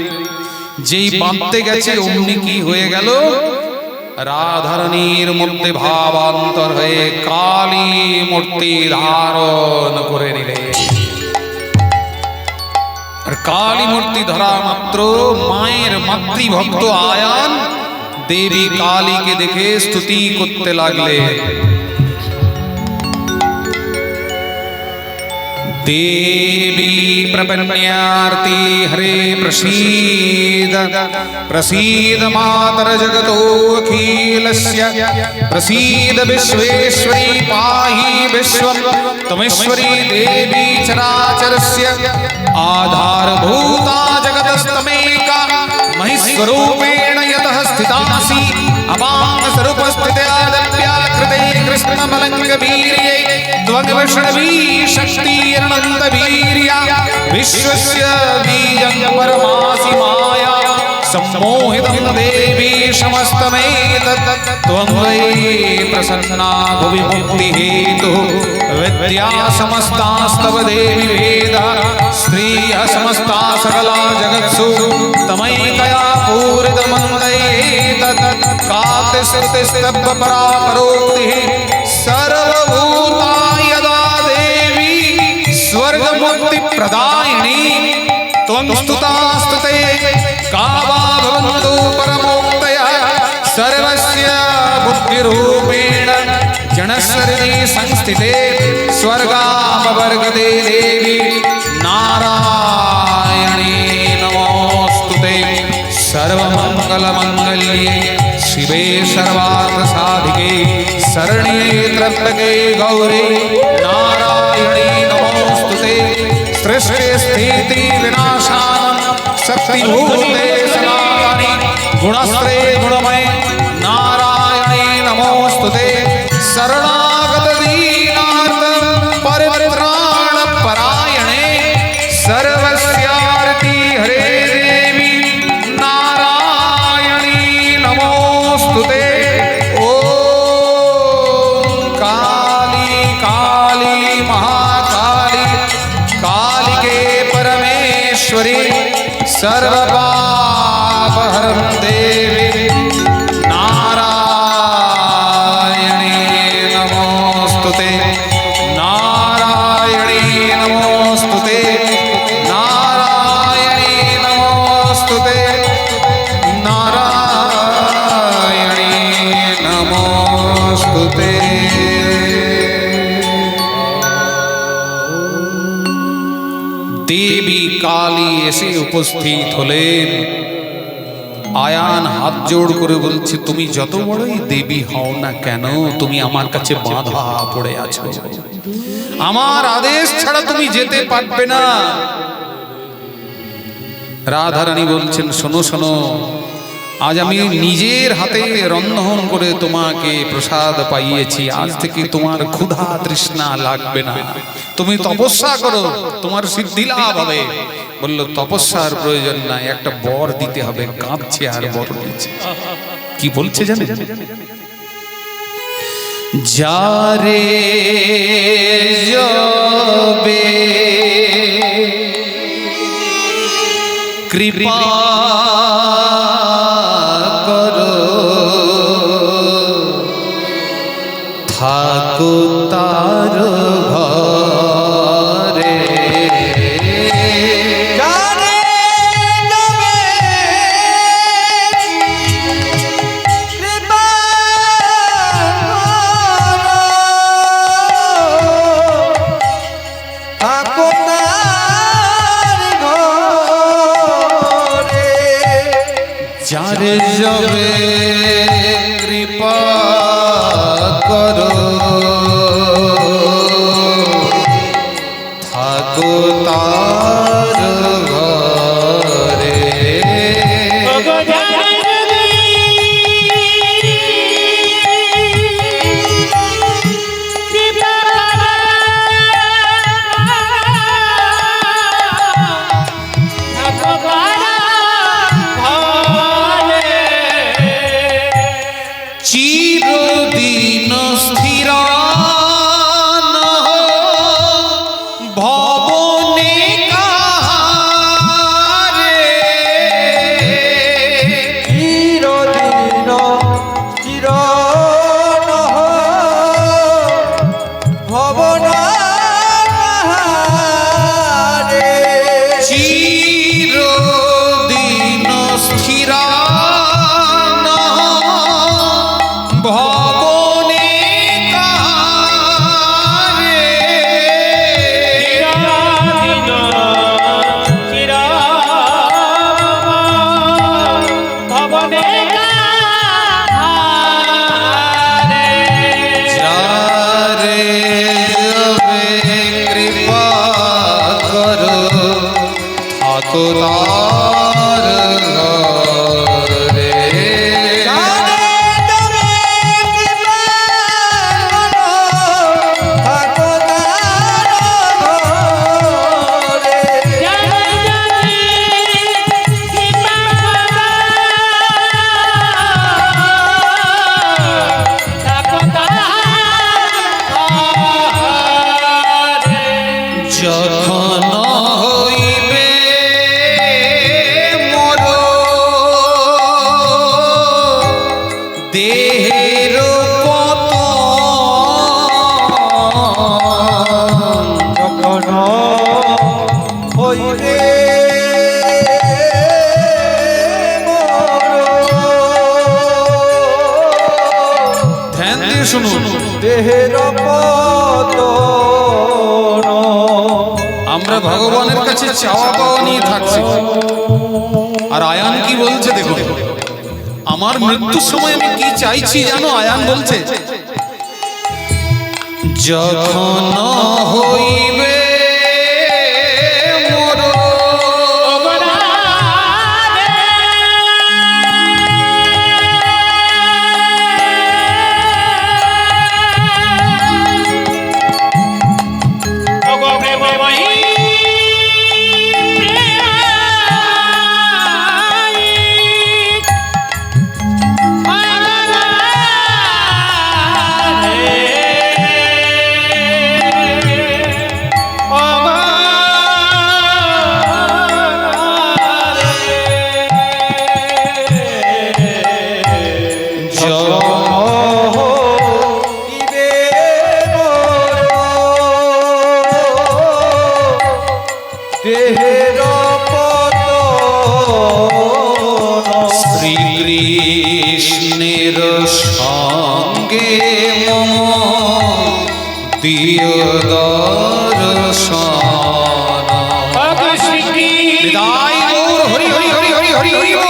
যেই বাঁধতে গেছে, অমনি কি হয়ে গেল? রাধারানীর মধ্যে ভাবান্তর হয়ে কালী মূর্তি ধারণ করে নিলে। আর কালী মূর্তি ধরা মাত্র মায়ের মাতৃভক্ত আয়ান দেবী কালীকে দেখে স্তুতি করতে লাগলে। देवी प्रपन्यार्ति हरे प्रसीद प्रसीद मातर जगतोऽखिलस्य प्रसीद विश्वेश्वरी पाहि विश्वं तमेश्वरी देवी चराचरस्य आधारभूता जगतस्तमेका महिस्वरूपेण यतः स्थितासि अपां स्वरूपस्थित्यादप्याकृते कृष्णमलङ्गवीर्ये त्वग्वैष्णवी शक्तिरनन्तवीर्या विश्वस्य बीजं परमासि माया सम्मोहितं देवी समस्तमेतत् त्वं वै प्रसन्ना भुवि मुक्तिहेतुः विद्या समस्तास्तव देवी वेदा स्त्रियः समस्ता सकला जगत्सु तमैकया पूरितमन्दैतत् कातिस्तुतिस्तब्बपरापरोक्तिः सर्वभूता यदा देवी स्वर्गमुक्तिप्रदायिनी त्वं स्तुतास्तुते का वा भवन्तु परमोक्तयः सर्वस्य बुद्धिरूपेण जन क्षणस्वर्गे संस्थिते स्वर्गापवर्गदे देवी नारायणी नमोस्तुते सर्वमंगलमंगल्ये शिवे सर्वार्थसाधिके शरण्ये त्र्यंबके गौरी नारायणी नमोस्तुते सृष्टि स्थिति विनाशानं शक्तिभूते सनातनी गुणस्त्रे गुणमय नारायणी नमोस्तुते शरणागत दीनार्थ परित्राण परायणे सर्वस्यार्ति हरे देवी नारायणी नमोस्तुते ओम काली काली महाकाली कालिके परमेश्वरी सर्वपापहरं देवी नारायणी नमोस्तुते नारायणी नमोस्तुते नारायणी नमोस्तुते नारायणी नमोस्तुते देवी काली এসে উপস্থিত হলেন আয়ান হাত জোড় করে বলছে তুমি যত বড়ই দেবী হও না কেন তুমি আমার কাছে বাঁধা পড়ে আছো আমার আদেশ ছাড়া তুমি যেতে পারবে না রাধারানী বলছেন শোনো শোনো আজ আমি নিজের হাতে রন্ধন করে তোমাকে প্রসাদ পাইয়েছি আজ থেকে তোমার ক্ষুধা তৃষ্ণা লাগবে না তুমি তপস্যা করো তোমার সিদ্ধি লাভ হবে বললো তপস্যার প্রয়োজন নাই একটা বর দিতে হবে কাঁদছে আর বর দিচ্ছে কি বলছে জানেন যারে যবে কৃপা করো থাকো তার ঘরে যারে যাবে কৃপা থাকো তার ঘরে যারে যবে কৃপা করো থাকো তার ঘরে শুনুন। দেহের পতন আমরা ভগবানের কাছে চাওয়া পাওয়া নিয়ে থাকছি, আর আয়ান কি বলছে দেখুন, আমার মৃত্যুর সময় আমি কি চাইছি জানো? আয়ান বলছে, যখন হইবে মরণ, দেহের পতন শ্রীকৃষ্ণের সঙ্গে মম দিয় দর্শন। হৃদয় গৌর হরি হরি হরি হরি হরি হরি বল।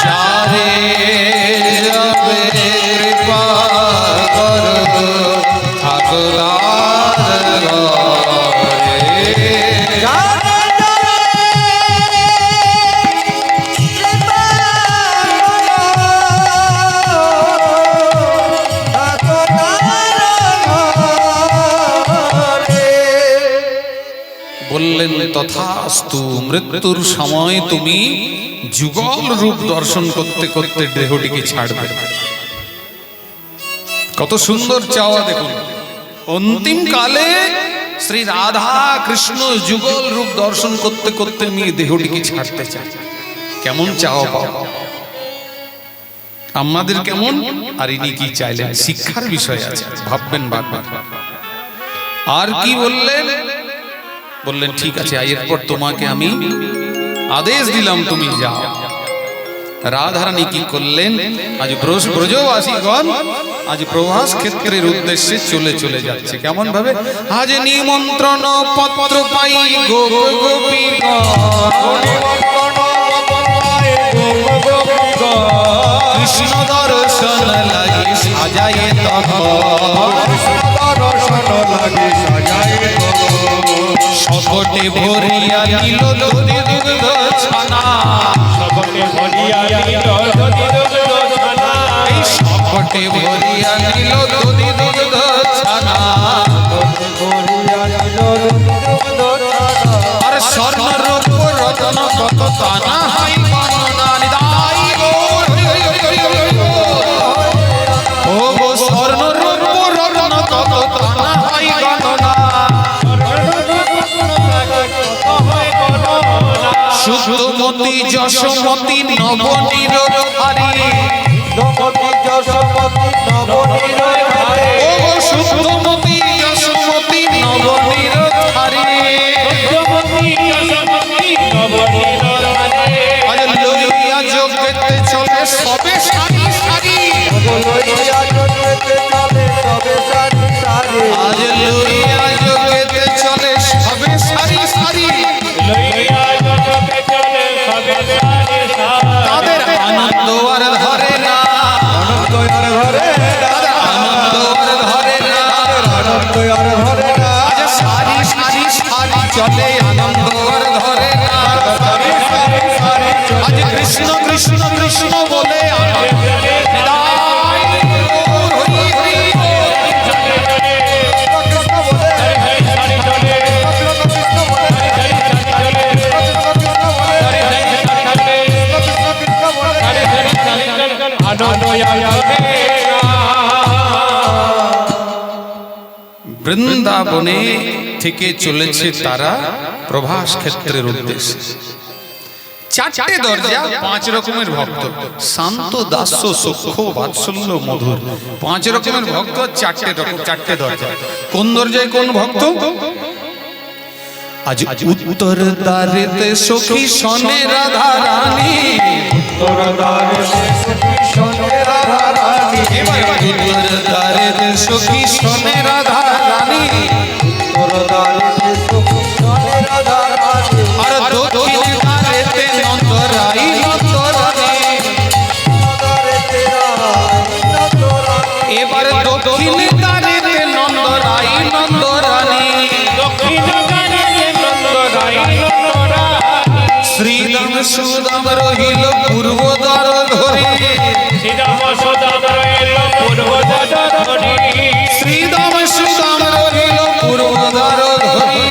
যারে যাবে কৃপা কর ঠাকুরার ঘরে। বললেন তথাস্তু, মৃত্যুর সময় তুমি যুগল রূপ দর্শন করতে করতে দেহটিকে ছাড়বে। কত সুন্দর চাওয়া দেখুন, অন্তিম কালে শ্রী রাধা কৃষ্ণ যুগল রূপ দর্শন করতে করতে আমি দেহটিকে ছাড়তে চাই। কেমন চাওয়া পাওয়া আমাদের কেমন, আর ইনি কি চাইলেন, শিক্ষার বিষয় আছে, ভাববেন বারবার। আর কি বললেন? বললেন ঠিক আছে, এরপর তোমাকে আমি আদেশ দিলাম, তুমি যাও। রাধারানী কি করলেন? আজ ব্রজবাসীগণ আজ প্রভাস ক্ষেত্রের উদ্দেশ্যে চলে চলে যাচ্ছে। কেমন ভাবে? আজ নিমন্ত্রণ পত্র পাই গোপ গোপীগণ, কৃষ্ণ দর্শন লাগে সাজায়ে তখন, সকটে ভরিয়া নিল দধি দুগ্ধ ছানা, এই সকটে ভরিয়া নিল দধি দুগ্ধ ছানা, আর স্বর্ণ রূপ রত্ন কত তানা হয় বর্ণনা। নিতাই গৌর হরি হরি হরি হরি হরি বল। ও গো স্বর্ণ রূপ রত্ন কত তানা হয় গণনা, শুদ্ধমতি যশোমতি নবনীরধারী, ও গো শুদ্ধমতি যশোমতি নবনীরধারী, আজ লইয়া যোগেতে চলে সবে সারি সারি, আজ লইয়া যোগেতে চলে সবে সারি সারি, তাদের আনন্দ আর ধরে না, তাদের আনন্দ আর ধরে না, আজ সারি সারি সারি চলে আনন্দ আর ধরে না, আজ কৃষ্ণ কৃষ্ণ কৃষ্ণ বলে আনন্দ। হৃদয় গৌর হরি হরি বল। বৃন্দাবনে থেকে চলেছে তারা প্রভাস ক্ষেত্রের উদ্দেশ্যে। চারটে দরজা, 5 রকমের ভক্ত, শান্ত দাস্য সূক্ষ্ম বাৎসল্য মধুর, 5 রকমের ভক্ত, চারটে দরজা। কোন দরজায় কোন ভক্ত? আজ উত্তর দ্বারেতে সখী শনে রাধা রানী, উত্তর দ্বারে সখী শোনে রাধা রানী, উত্তর দ্বারেতে সখী শনে রাধা রানী, উত্তর দ্বারে সখী শোনে রাধা রানী, আর দক্ষিণ দ্বারেতে নন্দরাই নন্দরানী। এবার দক্ষিণ দ্বারেতে নন্দরাই নন্দরানী, দক্ষিণ দ্বারে নন্দরাই নন্দরানী, শ্রীরাম সুদাম রহিল পূর্ব দ্বার ধরে, শ্রীরাম সুদাম রহিল পূর্ব দ্বার ধরি, শ্রীরাম সুদাম রহিল পূর্ব দ্বার ধরে,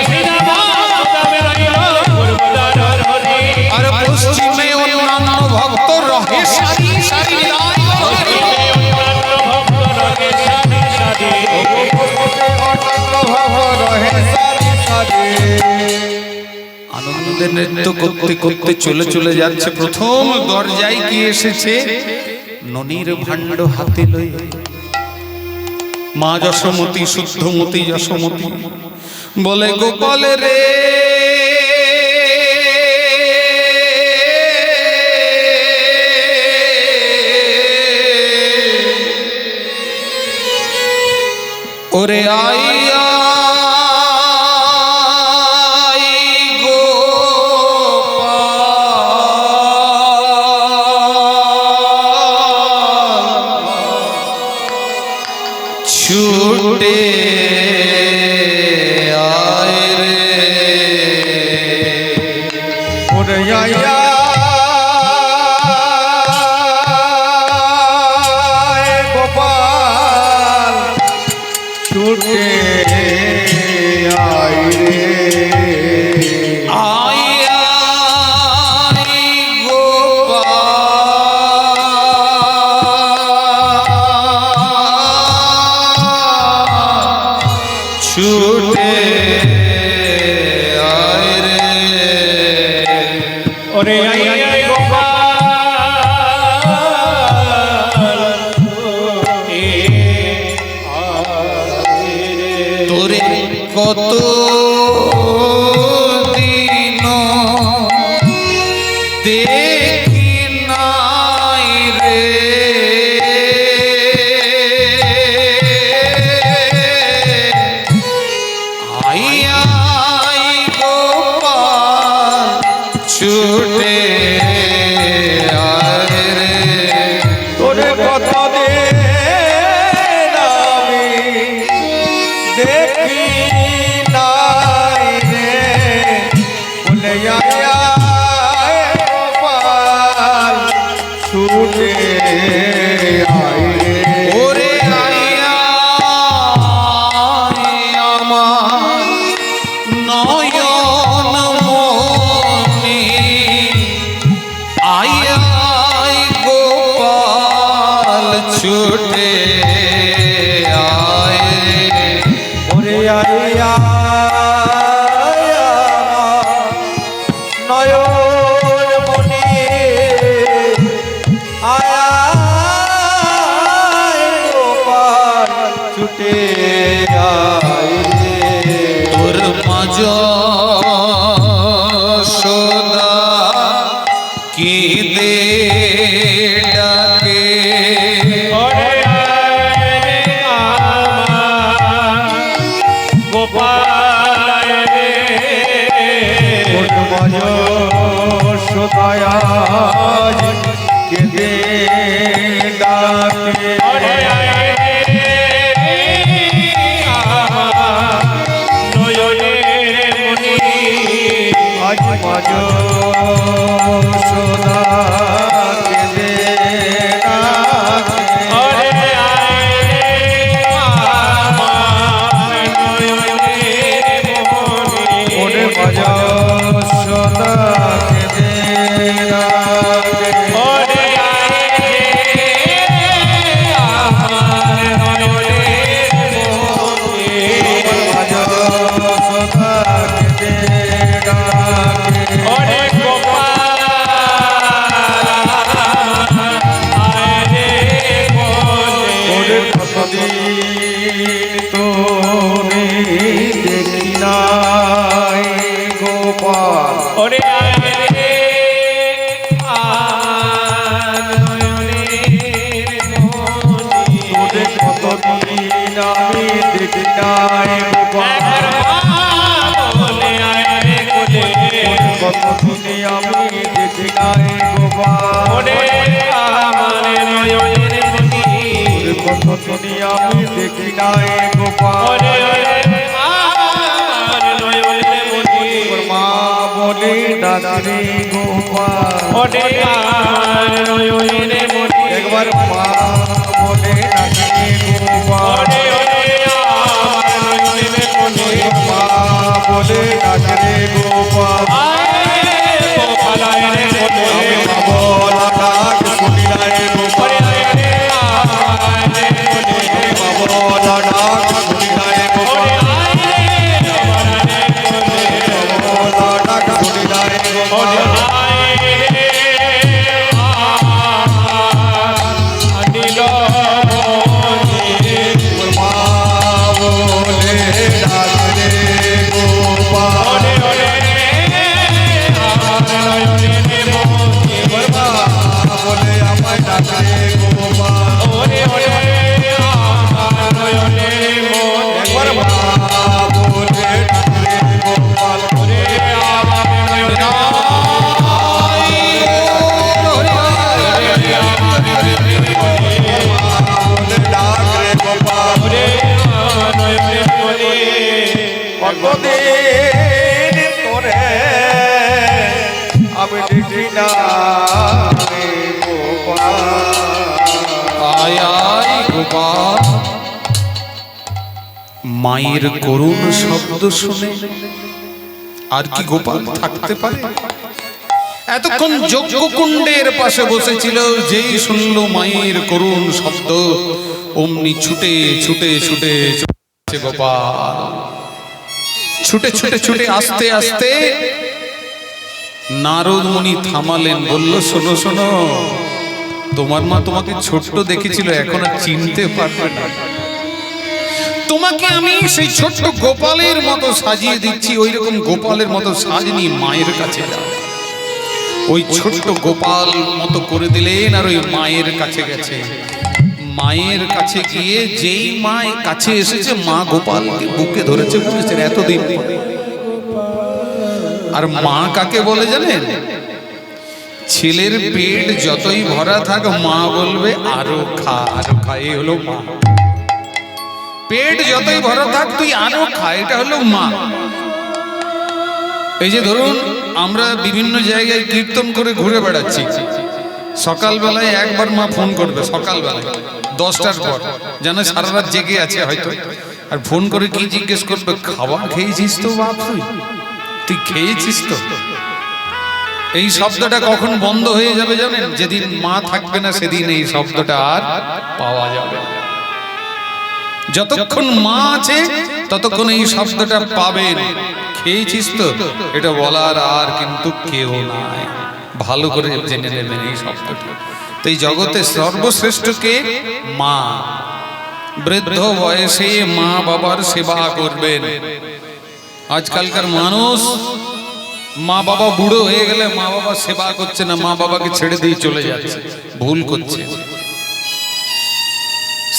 শ্রীরাম সুদাম রহিল পূর্ব দ্বার ধরি, আর পশ্চিমে অন্যান্য ভক্ত রহে সারি সারি রায় ধরে। আনন্দের নৃত্য করতে করতে চলে চলে যাচ্ছে। প্রথম দরজায় কি এসেছে? ননির ভাণ্ড হাতে লয়ে মা যশোমতী, শুদ্ধমতী যশোমতী বলে, গোপাল রে ওরে আইয়া ছুটে আয় রে, ওরে আয়া গোপাল ছুটে আয় রে, আইয়া গোপাল ছুটে আয় রে, ওরে আই আই গোপাল তোরে কত দিন দেখি নাই রে, আই আই গোপাল ছুটে আয় রে, তোরে কত দিন আমি দেখি নাই রে, বলে আয়া গোপাল ছুটে আয় রে, ওরে আইয়া আমার নয়ন মনি, আইয়া গোপাল ছুটে আয় রে, ওরে আয়া নয়ন মনি, আয়া গোপাল ছুটে আয় রে, তোর মাঝ সদা কি দে ডাকে, ওরে আয় আমার গোপাল রে, মজ সদায়াজ কেঁদে ডাকে, ওরে আয় আমার নয়নের মণি, আজ মজ সদা কেঁদে ডাকে, ওরে আয় আমার নয়নের মণি, ওরে মজ সদা কেঁদে ডাকে, ওরে আয় আমার নয়নের মণি, মজ সদা কেঁদে ডাকে, ওরে গোপাল গোপাল ওরে আয় রে আর নয়নের মনি তোরে কতদিন আমি দেখি নাই গোপাল একবার মা বলে আয় রে কোলে কতদিন আমি দেখি নাই গোপাল ওরে আমার নয়নের মনি কতদিন আমি দেখি নাই গোপাল ওরে ওরে আমার নয়নের মনি মা বলে ডাকরে গোপাল ওরে আমার নয়নের মনি একবার মা বলে ডাকরে গোপাল ওরে ওরে আমার নয়নের মনি মা বলে ডাকরে গোপাল আয় গোপাল আয় রে কোলে আমি বাবলা ডাক শুনি নাই গোপাল ওরে ওরে আয় রে কোলে বাবলা ডাক শুনি নাই গোপাল বাবলা ডাক শুনি নাই গোপাল মা বলে ডাকরে গোপাল মা বলে আমায় ডাকরে গোপাল একবার মা বলে ডাকরে গোপাল বলে ডাকরে গোপাল কতদিন তোরে আমি দেখি না রে গোপাল আয় আয় গোপাল। মায়ের করুণ শব্দ শুনে আর কি গোপাল থাকতে পারে? এতক্ষণ যজ্ঞকুণ্ডের পাশে বসেছিল, যেই শুনল মায়ের করুণ শব্দ অমনি ছুটে ছুটে ছুটে ছুটে গোপাল ছুটে ছুটে ছুটে আস্তে আস্তে নারদ মুনি থামালেন, বলল শোনো শোনো, তোমার মা তোমাকে ছোট্ট দেখেছিল, এখন আর চিনতে পারবে না। তোমাকে আমি সেই ছোট্ট গোপালের মতো সাজিয়ে দিচ্ছি, ওই রকম গোপালের মতো সাজনি মায়ের কাছে যাও। ওই ছোট্ট গোপাল মতো করে দিলেন আর ওই মায়ের কাছে গেছে। মায়ের কাছে গিয়ে যেই মায়ের কাছে এসেছে, মা গোপালকে বুকে ধরেছে, বুঝেছেন এতদিন পরে। আর মা কাকে বলে জানেন? ছেলের পেট যতই ভরা থাক, মা বলবে আরো খা আরো খা, এই হলো মা। পেট যতই ভরা থাক তুই আরো খা, এটা হলো মা। এই যে ধরুন আমরা বিভিন্ন জায়গায় কীর্তন করে ঘুরে বেড়াচ্ছি, সকালবেলায় একবার মা ফোন করবে, সকালবেলায় 10টার পর, জানো সারা রাত জেগে আছে হয়তো, আর ফোন করে কি জিজ্ঞেস করবে? খাবার খেয়েছিস তো বাপ, তুই খেয়েছিস তো? এই শব্দটা কখন বন্ধ হয়ে যাবে জানেন? যেদিন মা থাকবে না সেদিন এই শব্দটা আর পাওয়া যাবে না। যতক্ষণ মা আছে ততক্ষণ এই শব্দটা পাবেন, খেয়েছিস তো, এটা বলার আর কিন্তু কেউ নাই। ভালো করে জেনে নেবেন এই শব্দটা। তো এই জগতে সর্বশ্রেষ্ঠ কে? মা। বৃদ্ধ বয়সে মা বাবার সেবা করবেন। আজকালকার মানুষ মা বাবা বুড়ো হয়ে গেলে মা বাবা সেবা করছে না, মা বাবাকে ছেড়ে দিয়ে চলে যাচ্ছে, ভুল করছে।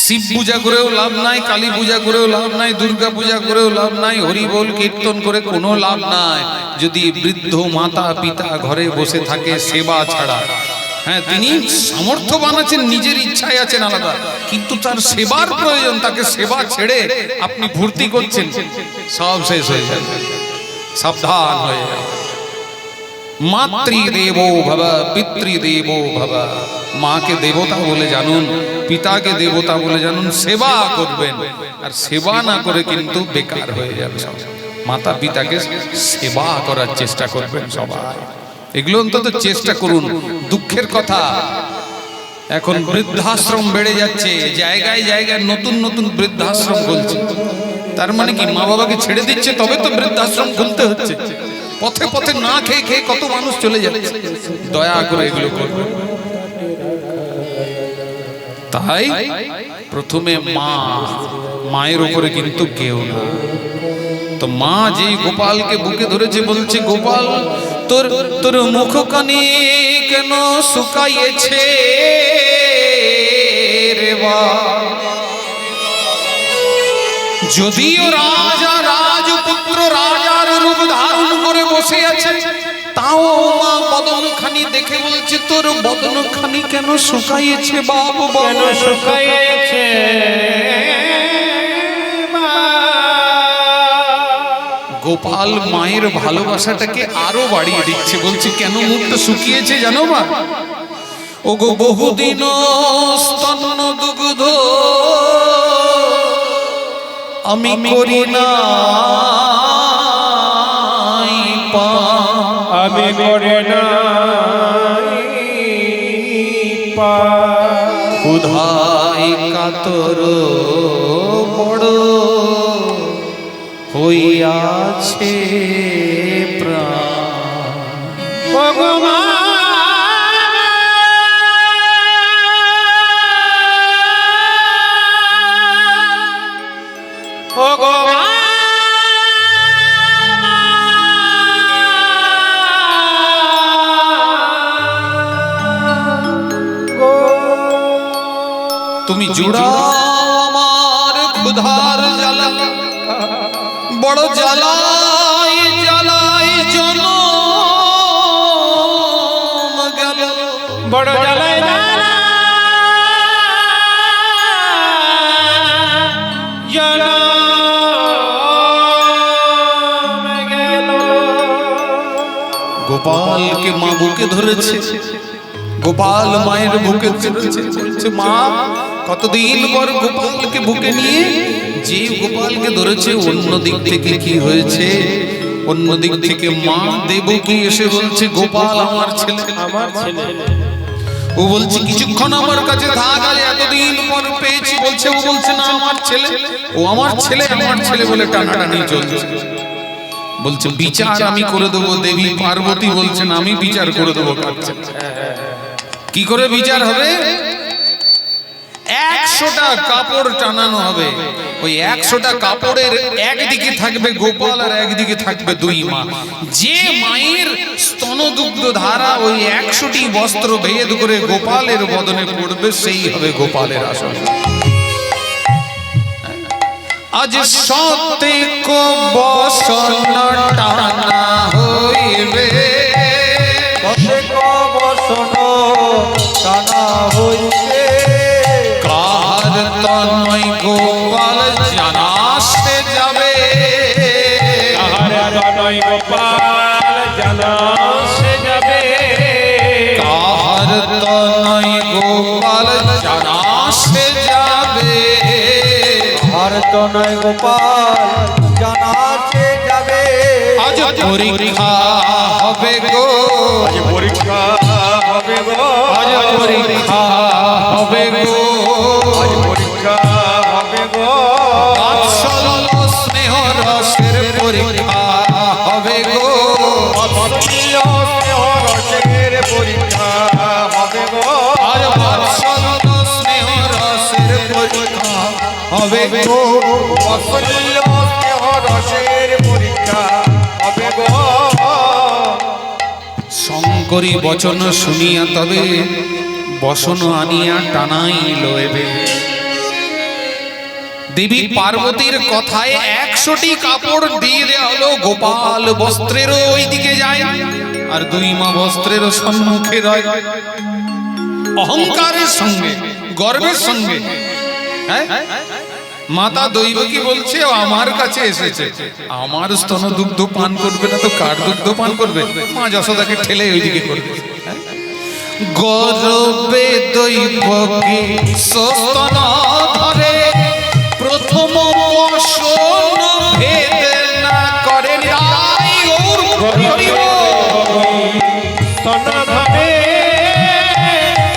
শিব পূজা করেও লাভ নাই, কালী পূজা করেও লাভ নাই, দুর্গা পূজা করেও লাভ নাই, হরি বল কীর্তন করে কোনো লাভ নাই যদি বৃদ্ধ মাতা পিতা ঘরে বসে থাকে সেবা ছাড়া। হ্যাঁ, তিনি সামর্থ্যবান আছেন, নিজের ইচ্ছায় আছেন আলাদা, কিন্তু তার সেবার প্রয়োজন। তাকে সেবা ছেড়ে আপনি ভর্তি করছেন, সব শেষ হয়ে যাবে, সাবধান হয়ে যাবে। মাতৃদেবো ভব পিতৃদেবো ভব। মাকে দেবতা বলে জানুন, পিতাকে দেবতা বলে জানুন, সেবা করবেন। আর সেবা না করে কিন্তু বেকার হয়ে যাবে সব। মাতা পিতাকে সেবা করার চেষ্টা করবেন সবাই, এগুলো অন্তত চেষ্টা করুন। দুঃখের কথা, এখন বৃদ্ধাশ্রম বেড়ে যাচ্ছে, জায়গায় জায়গায় নতুন নতুন বৃদ্ধাশ্রম খুলছে। তার মানে কি মা বাবাকে ছেড়ে দিচ্ছে তবে তো বৃদ্ধাশ্রম খুলতে হচ্ছে। পথে পথে না খেয়ে খেয়ে কত মানুষ চলে যাচ্ছে। দয়া করে এগুলো করবেন। তাই প্রথমে মা, মায়ের উপরে কিন্তু কেউ না। তো মা যে গোপালকে বুকে ধরেছে বলছে, গোপাল তোর তোর মুখখানি কেন শুকাইয়েছে রে বা? যদিও রাজা রাজপুত্র রাজার রূপ ধারণ করে বসে আছে, তাও মা বদনখানি দেখে বলছে, তোর বদনখানি কেন শুকাইয়েছে বাবু? কেন শুকাইয়েছে? গোপাল মায়ের ভালোবাসাটাকে আরো বাড়িয়ে দিচ্ছে, বলছে কেন মুখটা শুকিয়েছে জানো মা? ও গো বহুদিন স্তন দুগ্ধ আমি করি না, আমি করে না ক্ষুধায় কাতর বড় হইয়াছে প্রাণ। ভগবান তুমি জুড়াও আমার ক্ষুধার জ্বালা, বড় জ্বালাই জ্বালাই জনম গেল, বড় জ্বালায় গোপালকে মা বুকে ধরেছে, গোপাল মায়ের বুকে ধরেছে, বলছে মা কতদিন পর গোপালকে বুকে নিয়ে, যে গোপালকে ধরেছে অন্য দিক থেকে কি হয়েছে? অন্য দিক থেকে মা দেবকী এসে বলছে, গোপাল আমার ছেলে, আমার ছেলে। ও বলছে কিছুক্ষণ আমার কাছে থাক, আজ এতদিন পর পেয়েছি। বলছে, ও বলছে না আমার ছেলে, ও আমার ছেলে, আমার ছেলে বলে টানাটানি চলছে। বলছে বিচার আমি করে দেবো। দেবী পার্বতী বলছেন আমি বিচার করে দেবো। কি করে বিচার হবে? 100টা কাপড় টানানো হবে, ওই 100টা কাপড়ের একদিকে থাকবে গোপাল আর একদিকে থাকবে দুই মা। যে মায়ের স্তনদুগ্ধ ধারা ওই 100টি বস্ত্র ভেদ করে গোপালের বদনে পড়বে, সেই হবে গোপালের আসন। আজ সতেক বসন টানা হইবে, সতেক বসন টানা হইবে, কার তনয় গোপাল জানাসে যাবে, কার তনয় গোপাল জানাসে যাবে, কার তনয় গোপাল জানাসে যাবে, আর তো নয় গোপাল জানাতে যাবে। আজ পরীক্ষা হবে গো, আজ পরীক্ষা হবে গো, আজ পরীক্ষা হবে গো, আজ পরীক্ষা হবে গো, বাৎসল্য স্নেহ রসের পরীক্ষা হবে গো, বাৎসল্য স্নেহ রসের পরীক্ষা হবে গো, আজ বাৎসল্য স্নেহ রসের পরীক্ষা হবে গো, বাৎসল্য স্নেহ রসের পরীক্ষা হবে গো। শঙ্করী বচন শুনিয়া তবে বসন আনিয়া টানাইল এবে। দেবী পার্বতীর কথায় 100টি কাপড় দিয়ে দেওয়া হলো। গোপাল বস্ত্রেরও ওই দিকে যায় আর দুই মা বস্ত্রেরও সম্মুখে রয়। অহংকারের সঙ্গে গর্বের সঙ্গে হ্যাঁ মাতা দৈবকী বলছে ও আমার কাছে এসেছে, আমার স্তন দুগ্ধ পান করবে না তো কার দুগ্ধ পান করবে? মা যশোদাকে ঠেলে ওইদিকে করবে। গর্বে দৈবকী স্তন ধরে প্রথম বসন ভেদ না করেন রাই ওর হরিব স্তন ধরে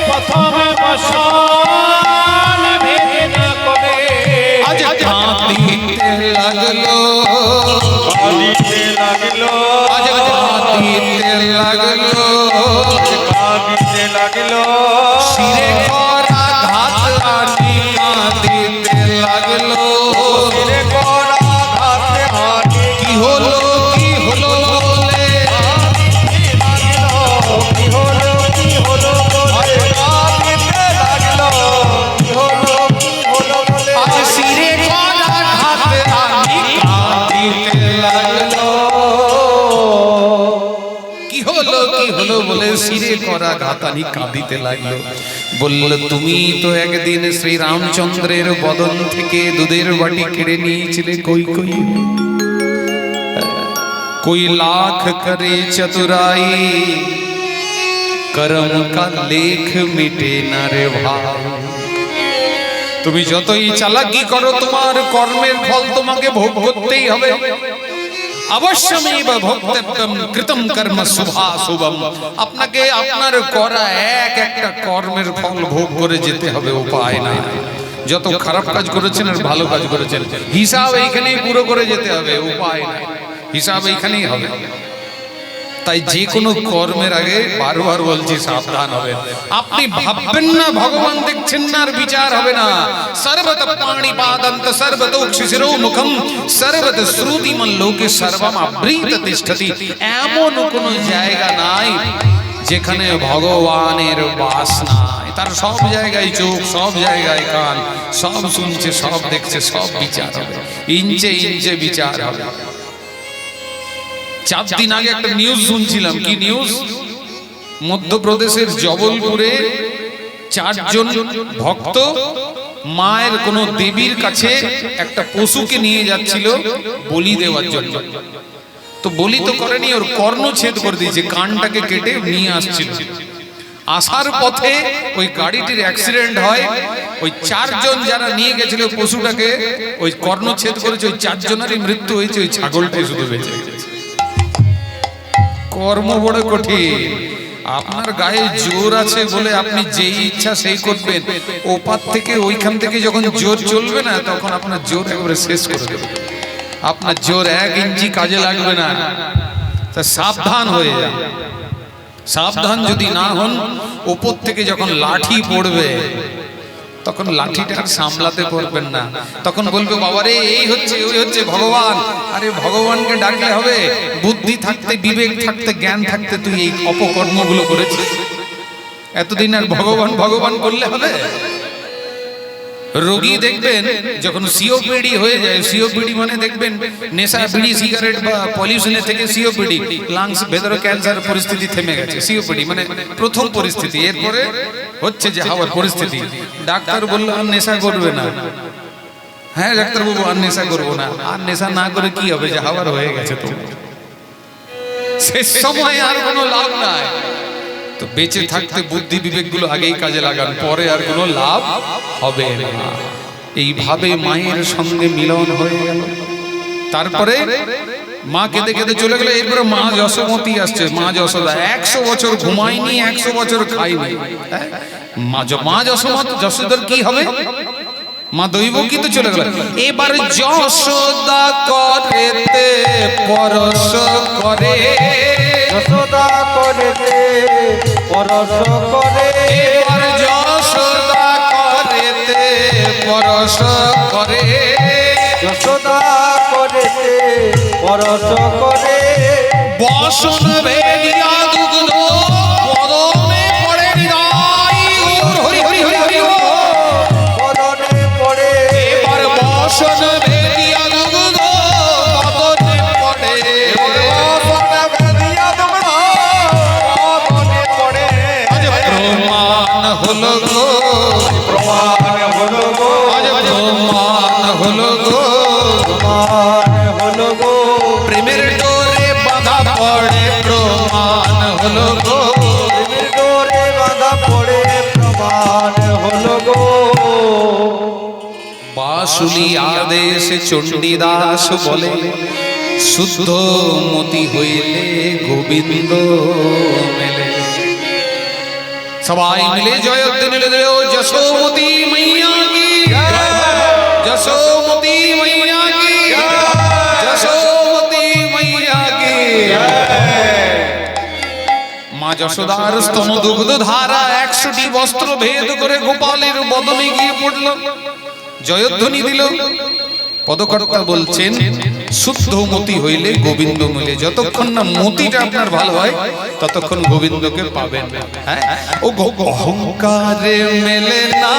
প্রথম বসন ভেদ না করে, আজ কাঁদিতে লাগলো, কাঁদিতে লাগলো, আজ কাঁদিতে লাগলো, কাঁদিতে লাগলো, শিরে করা ঘাত আনি কাঁদিতে লাগলো, শিরে করা ঘাতে হানি কি হলো বলে শিরে করা ঘাতানি কাঁদিতে লাগলো। বলল তুমি তো একদিন শ্রী রামচন্দ্রের বদন থেকে দুধের বাটি কেড়ে নিয়েছিলে, कोई लाख करे चतुराई कर्म का लेख मिटे ना रे भाई। তুমি যতই চালাকি করো তোমার কর্মের ফল তোমাকে ভোগ করতেই হবে। অবশ্যমেব ভোক্তব্যম কৃতম কর্ম শুভাশুভম। আপনাকে আপনার করা একটা কর্মের ফল ভোগ করে যেতে হবে, উপায় নাই। যত খারাপ কাজ করেছেন আর ভালো কাজ করেছেন হিসাব এইখানেই পুরো করে যেতে হবে, উপায় নাই, হিসাব এইখানেই হবে। তাই যে কোনো কর্মের আগে বারবার বলছি সাবধান হবেন। আপনি ভাববেন না ভগবান দেখছেন না আর বিচার হবে না। সর্বত পাণিপাদন্ত সর্বতোক্ষিশিরো মুখম সর্বত শ্রুতিমন লোকে সর্বম আবৃত তিষ্ঠতি। এমন কোনো জায়গা নাই যেখানে ভগবানের বাস নাই। তার সব জায়গায় চোখ, সব জায়গায় কান, সব শুনছে, সব দেখছে, সব বিচার হবে, ইঞ্চে ইঞ্চে বিচার হবে। 4 দিন আগে একটা নিউজ শুনছিলাম। কি নিউজ? মধ্যপ্রদেশের জবলপুরে 4 জন ভক্ত মায়ের কোন দেবীর কাছে একটা পশুকে নিয়ে যাচ্ছিল বলি দেওয়ার জন্য। তো বলি তো করেনি, ওর কর্ণ ছেদ করে দিয়েছে, কানটাকে কেটে নিয়ে আসছিল। আসার পথে ওই গাড়িটির অ্যাক্সিডেন্ট হয়। ওই 4 জন যারা নিয়ে গেছিল পশুটাকে, ওই কর্ণ ছেদ করেছে, ওই 4 জনেরই মৃত্যু হয়েছে, ওই ছাগলটাই শুধু বেঁচে গেছে। কর্ম বড় কঠিন। আপনার গায়ে জোর আছে বলে আপনি যেই ইচ্ছা সেই করবেন, ওপার থেকে ওইখান থেকে যখন জোর চলবে না, তখন আপনার জোর একেবারে শেষ করে দেবে। আপনার জোর 1 ইঞ্চি কাজে লাগবে না। তা সাবধান হয়ে যান। সাবধান যদি না হন, ওপর থেকে যখন লাঠি পড়বে তখন লাঠিটা আর সামলাতে পারবেন না। তখন বলবে বাবারে এই হচ্ছে ওই হচ্ছে ভগবান। আরে ভগবানকে ডাকলে হবে? বুদ্ধি থাকতে, বিবেক থাকতে, জ্ঞান থাকতে তুই এই অপকর্মগুলো করেছিস। এতদিন আর ভগবান ভগবান করলে হবে? রোগী দেখবেন যখন সিওপিডি হয়ে যায়, সিওপিডি মানে দেখবেন নেশা, বিড়ি, সিগারেট বা পলিউশনের থেকে সিওপিডি, লাংস ভেতরে ক্যান্সার পরিস্থিতি থেমে গেছে। সিওপিডি মানে প্রথম পরিস্থিতি, এরপরে হচ্ছে যে হাওয়ার পরিস্থিতি। ডাক্তার বলল আর নেশা করবে না। হ্যাঁ ডাক্তারবাবু আর নেশা করবো না। আর নেশা না করে কি হবে, যে হাওয়ার হয়ে গেছে। তো শেষ সময় আর কোনো লাভ নাই। তো বেঁচে থাকতে বুদ্ধি বিবেক গুলো আগেই কাজে লাগান, পরে আর কোনো লাভ হবে না। এইভাবে মায়ের সঙ্গে মিলন হয়ে গেল। তারপরে মা কেঁদে কেঁদে চলে গেল। এরপরে মা যশোমতী আসছে। মা যশোদা 100 বছর ঘুমায়নি, 100 বছর খায়নি। মা যশোদার কি হবে? মা দৈবকী তো চলে গেল। এবার যশোদা করেতে পরশ করে, যশোদা করেতে পরশ করে। এবার যশোদা করেতে পরশ করে, যশোদা করেতে পরশ করে। বসন বেদিয়া দুগ্ধ পদমে পড়ে হৃদয়। হরি হরি হরি হরি পদনে পড়ে। এবার বসন বেদিয়া দুগ্ধ পদমে পড়ে। প্রমাণ হলো গো, প্রমাণ হলো গো, প্রমাণ হলো গো, প্রমাণ হলো গো। প্রেমের ডোরে বাঁধা পড়ে, প্রমাণ হলো গো। প্রেমের ডোরে বাঁধা পড়ে, প্রমাণ হলো গো। বাসুলি আদেশে চণ্ডীদাস বলে, শুদ্ধ মতি হইলে গোবিন্দ মেলে। সবাই মিলে জয়ধ্বনি দিল, যশোমতী মাইয়া কি, যশোমতী মাইয়া কি, যশোমতী মাইয়া কি। মা যশোদার স্তন দুগ্ধ ধারা 100টি বস্ত্র ভেদ করে গোপালের বদনে গিয়ে পড়ল, জয়ধ্বনি দিল। পদকর্তা বলছেন শুদ্ধ মতি হইলে গোবিন্দ মিলে। যতক্ষণ না মতিটা আপনার ভালো হয় ততক্ষণ গোবিন্দকে পাবেন। হ্যাঁ, ও অহংকারে মেলে না,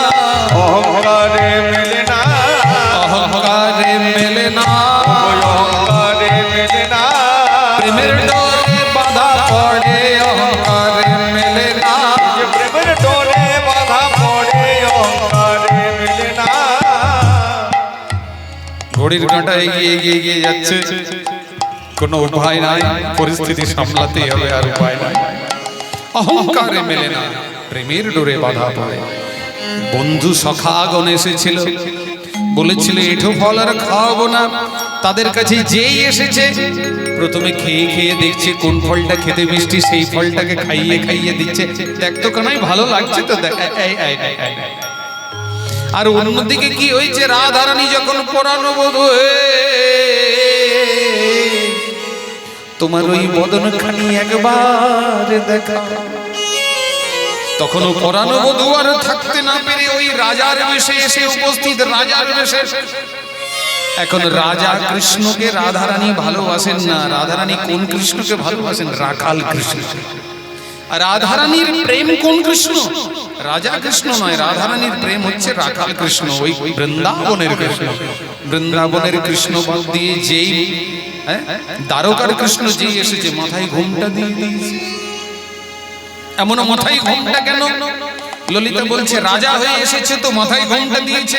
অহংকারে মেলে না, অহংকারে মেলে না, অহংকারে মেলে না। প্রেমের ডোরে বাঁধা পড়ে, ঘড়ির কাঁটা এগিয়ে এগিয়ে এগিয়ে যাচ্ছে, কোনো উপায় নাই, পরিস্থিতি সামলাতেই হবে, আর উপায় নাই। অহংকারে মেলে না, প্রেমের ডোরে বাধা পড়ে। বন্ধু সখাগণ এসেছিল, বলেছিল এঠো ফল আর খাওয়াবো না। তাদের কাছে যেই এসেছে প্রথমে খেয়ে খেয়ে দেখছে কোন ফলটা খেতে মিষ্টি, সেই ফলটাকে খাইয়ে খাইয়ে দিচ্ছে। দেখ তো কানাই ভালো লাগছে তো, দেখ। আর অন্যদিকে কি হয়েছে, রাধারানী যখন পরাণবধূ তোমার ওই বদনখানি একবার দেখা, তখনও পরাণবধূ আর থাকতে না পেরে ওই রাজার বেশে এসে উপস্থিত, রাজার বেশে। এখন রাজা কৃষ্ণকে রাধারানী ভালোবাসেন না। রাধারানী কোন কৃষ্ণকে ভালোবাসেন? রাখাল কৃষ্ণ। আর রাধারানীর প্রেম কোন কৃষ্ণ? রাজা কৃষ্ণ নয়, রাধারানীর প্রেম হচ্ছে রাখাল কৃষ্ণ, ওই বৃন্দাবনের কৃষ্ণ। বৃন্দাবনের কৃষ্ণ বাদ দিয়ে যেই দ্বারকার কৃষ্ণ যেই এসেছে, মাথায় ঘোমটা দিয়ে দিয়েছে। এমন মাথায় ঘোমটা কেন? ললিতা বলছে রাজা হয়ে এসেছে তো মাথায় ঘোমটা দিয়েছে।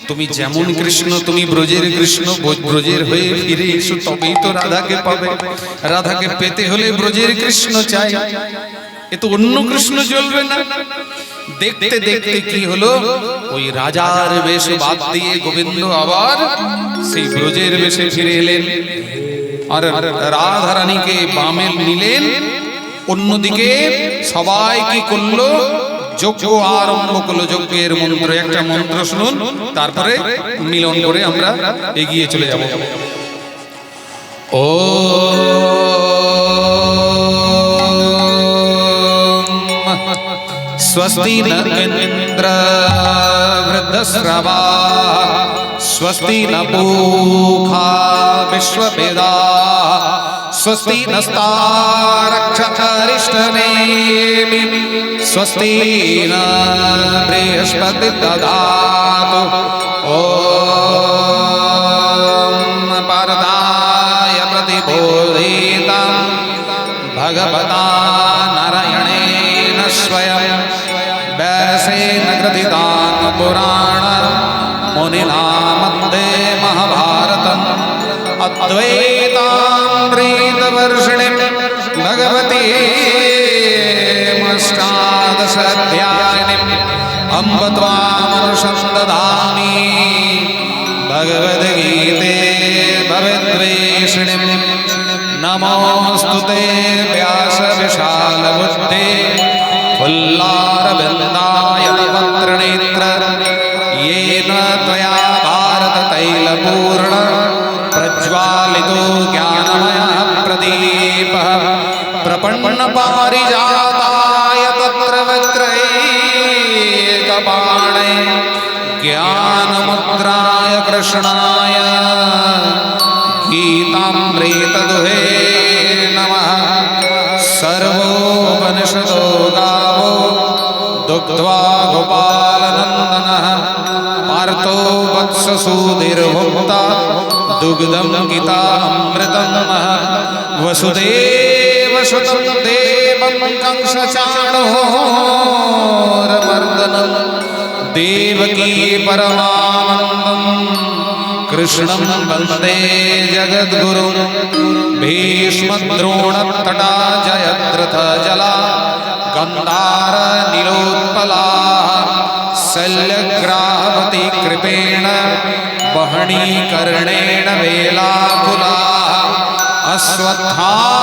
তুমি যেমন কৃষ্ণ, তুমি ব্রজের কৃষ্ণ, ব্রজের হয়ে ফিরে এসো, তবেই তো রাধাকে পাবে। রাধাকে পেতে হলে ব্রজের কৃষ্ণ চাই, এ তো অন্য কৃষ্ণ চলবে না। দেখতে দেখতে কি হলো, ওই রাজার বেশ বাদ দিয়ে গোবিন্দ আবার সেই ব্রজের বেশে ফিরে এলেন, আর রাধারানীকে বামে নিলেন। অন্যদিকে সবাই কি করলো, যজ্ঞ আরম্ভ করলো। যজ্ঞের মন্ত্র, একটা মন্ত্র শুনুন, তারপরে মিলন করে আমরা এগিয়ে চলে যাব। ও स्वस्ति न इन्द्र वृद्धश्रवा स्वस्ति न पूषा विश्ववेदा स्वस्ति नस्तारक्षरिष्टनेमि स्वस्ति न बृहस्पति ददातु ॐ परदाय प्रतिबोधितं भगवता नारायणेन स्वयं व्यासेन कृतितां पुराणं मुनिना मध्ये महाभारतम् अद्वैतामृतवर्षिणीं भगवतीमष्टादशाध्यायिनीम् अम्ब त्वामनुसन्दधामि भगवद्गीते भवद्वेषिणीं नमोऽस्तु ते व्यासविशालबुद्धे फुल्लारविन्दायतपत्रनेत्र येन त्वया भारततैलपूर्ण प्रज्वालितो ज्ञानमयः प्रदीपः प्रपन्नपारिजाताय तत्र वक्त्रैकपाणे ज्ञानमुद्राय कृष्णाय गीतामृतदुहे नमः। सर्वोपनिषदो गावो दुग्ध्वा गोपालनन्दनः पार्थो वत्ससूदिर्भुक्ता दुग्धं गीतामृतं वसुदेवसुतं देवं कंसचाणूरमर्दनं देवकी परमानन्दं कृष्णं वन्दे जगद्गुरुं भीष्मद्रोणतटा जयद्रथजला गन्धार नीलोत्पला शल्यग्राहवती कृपेण वहनी कर्णेन वेलाकुला अश्वत्थामा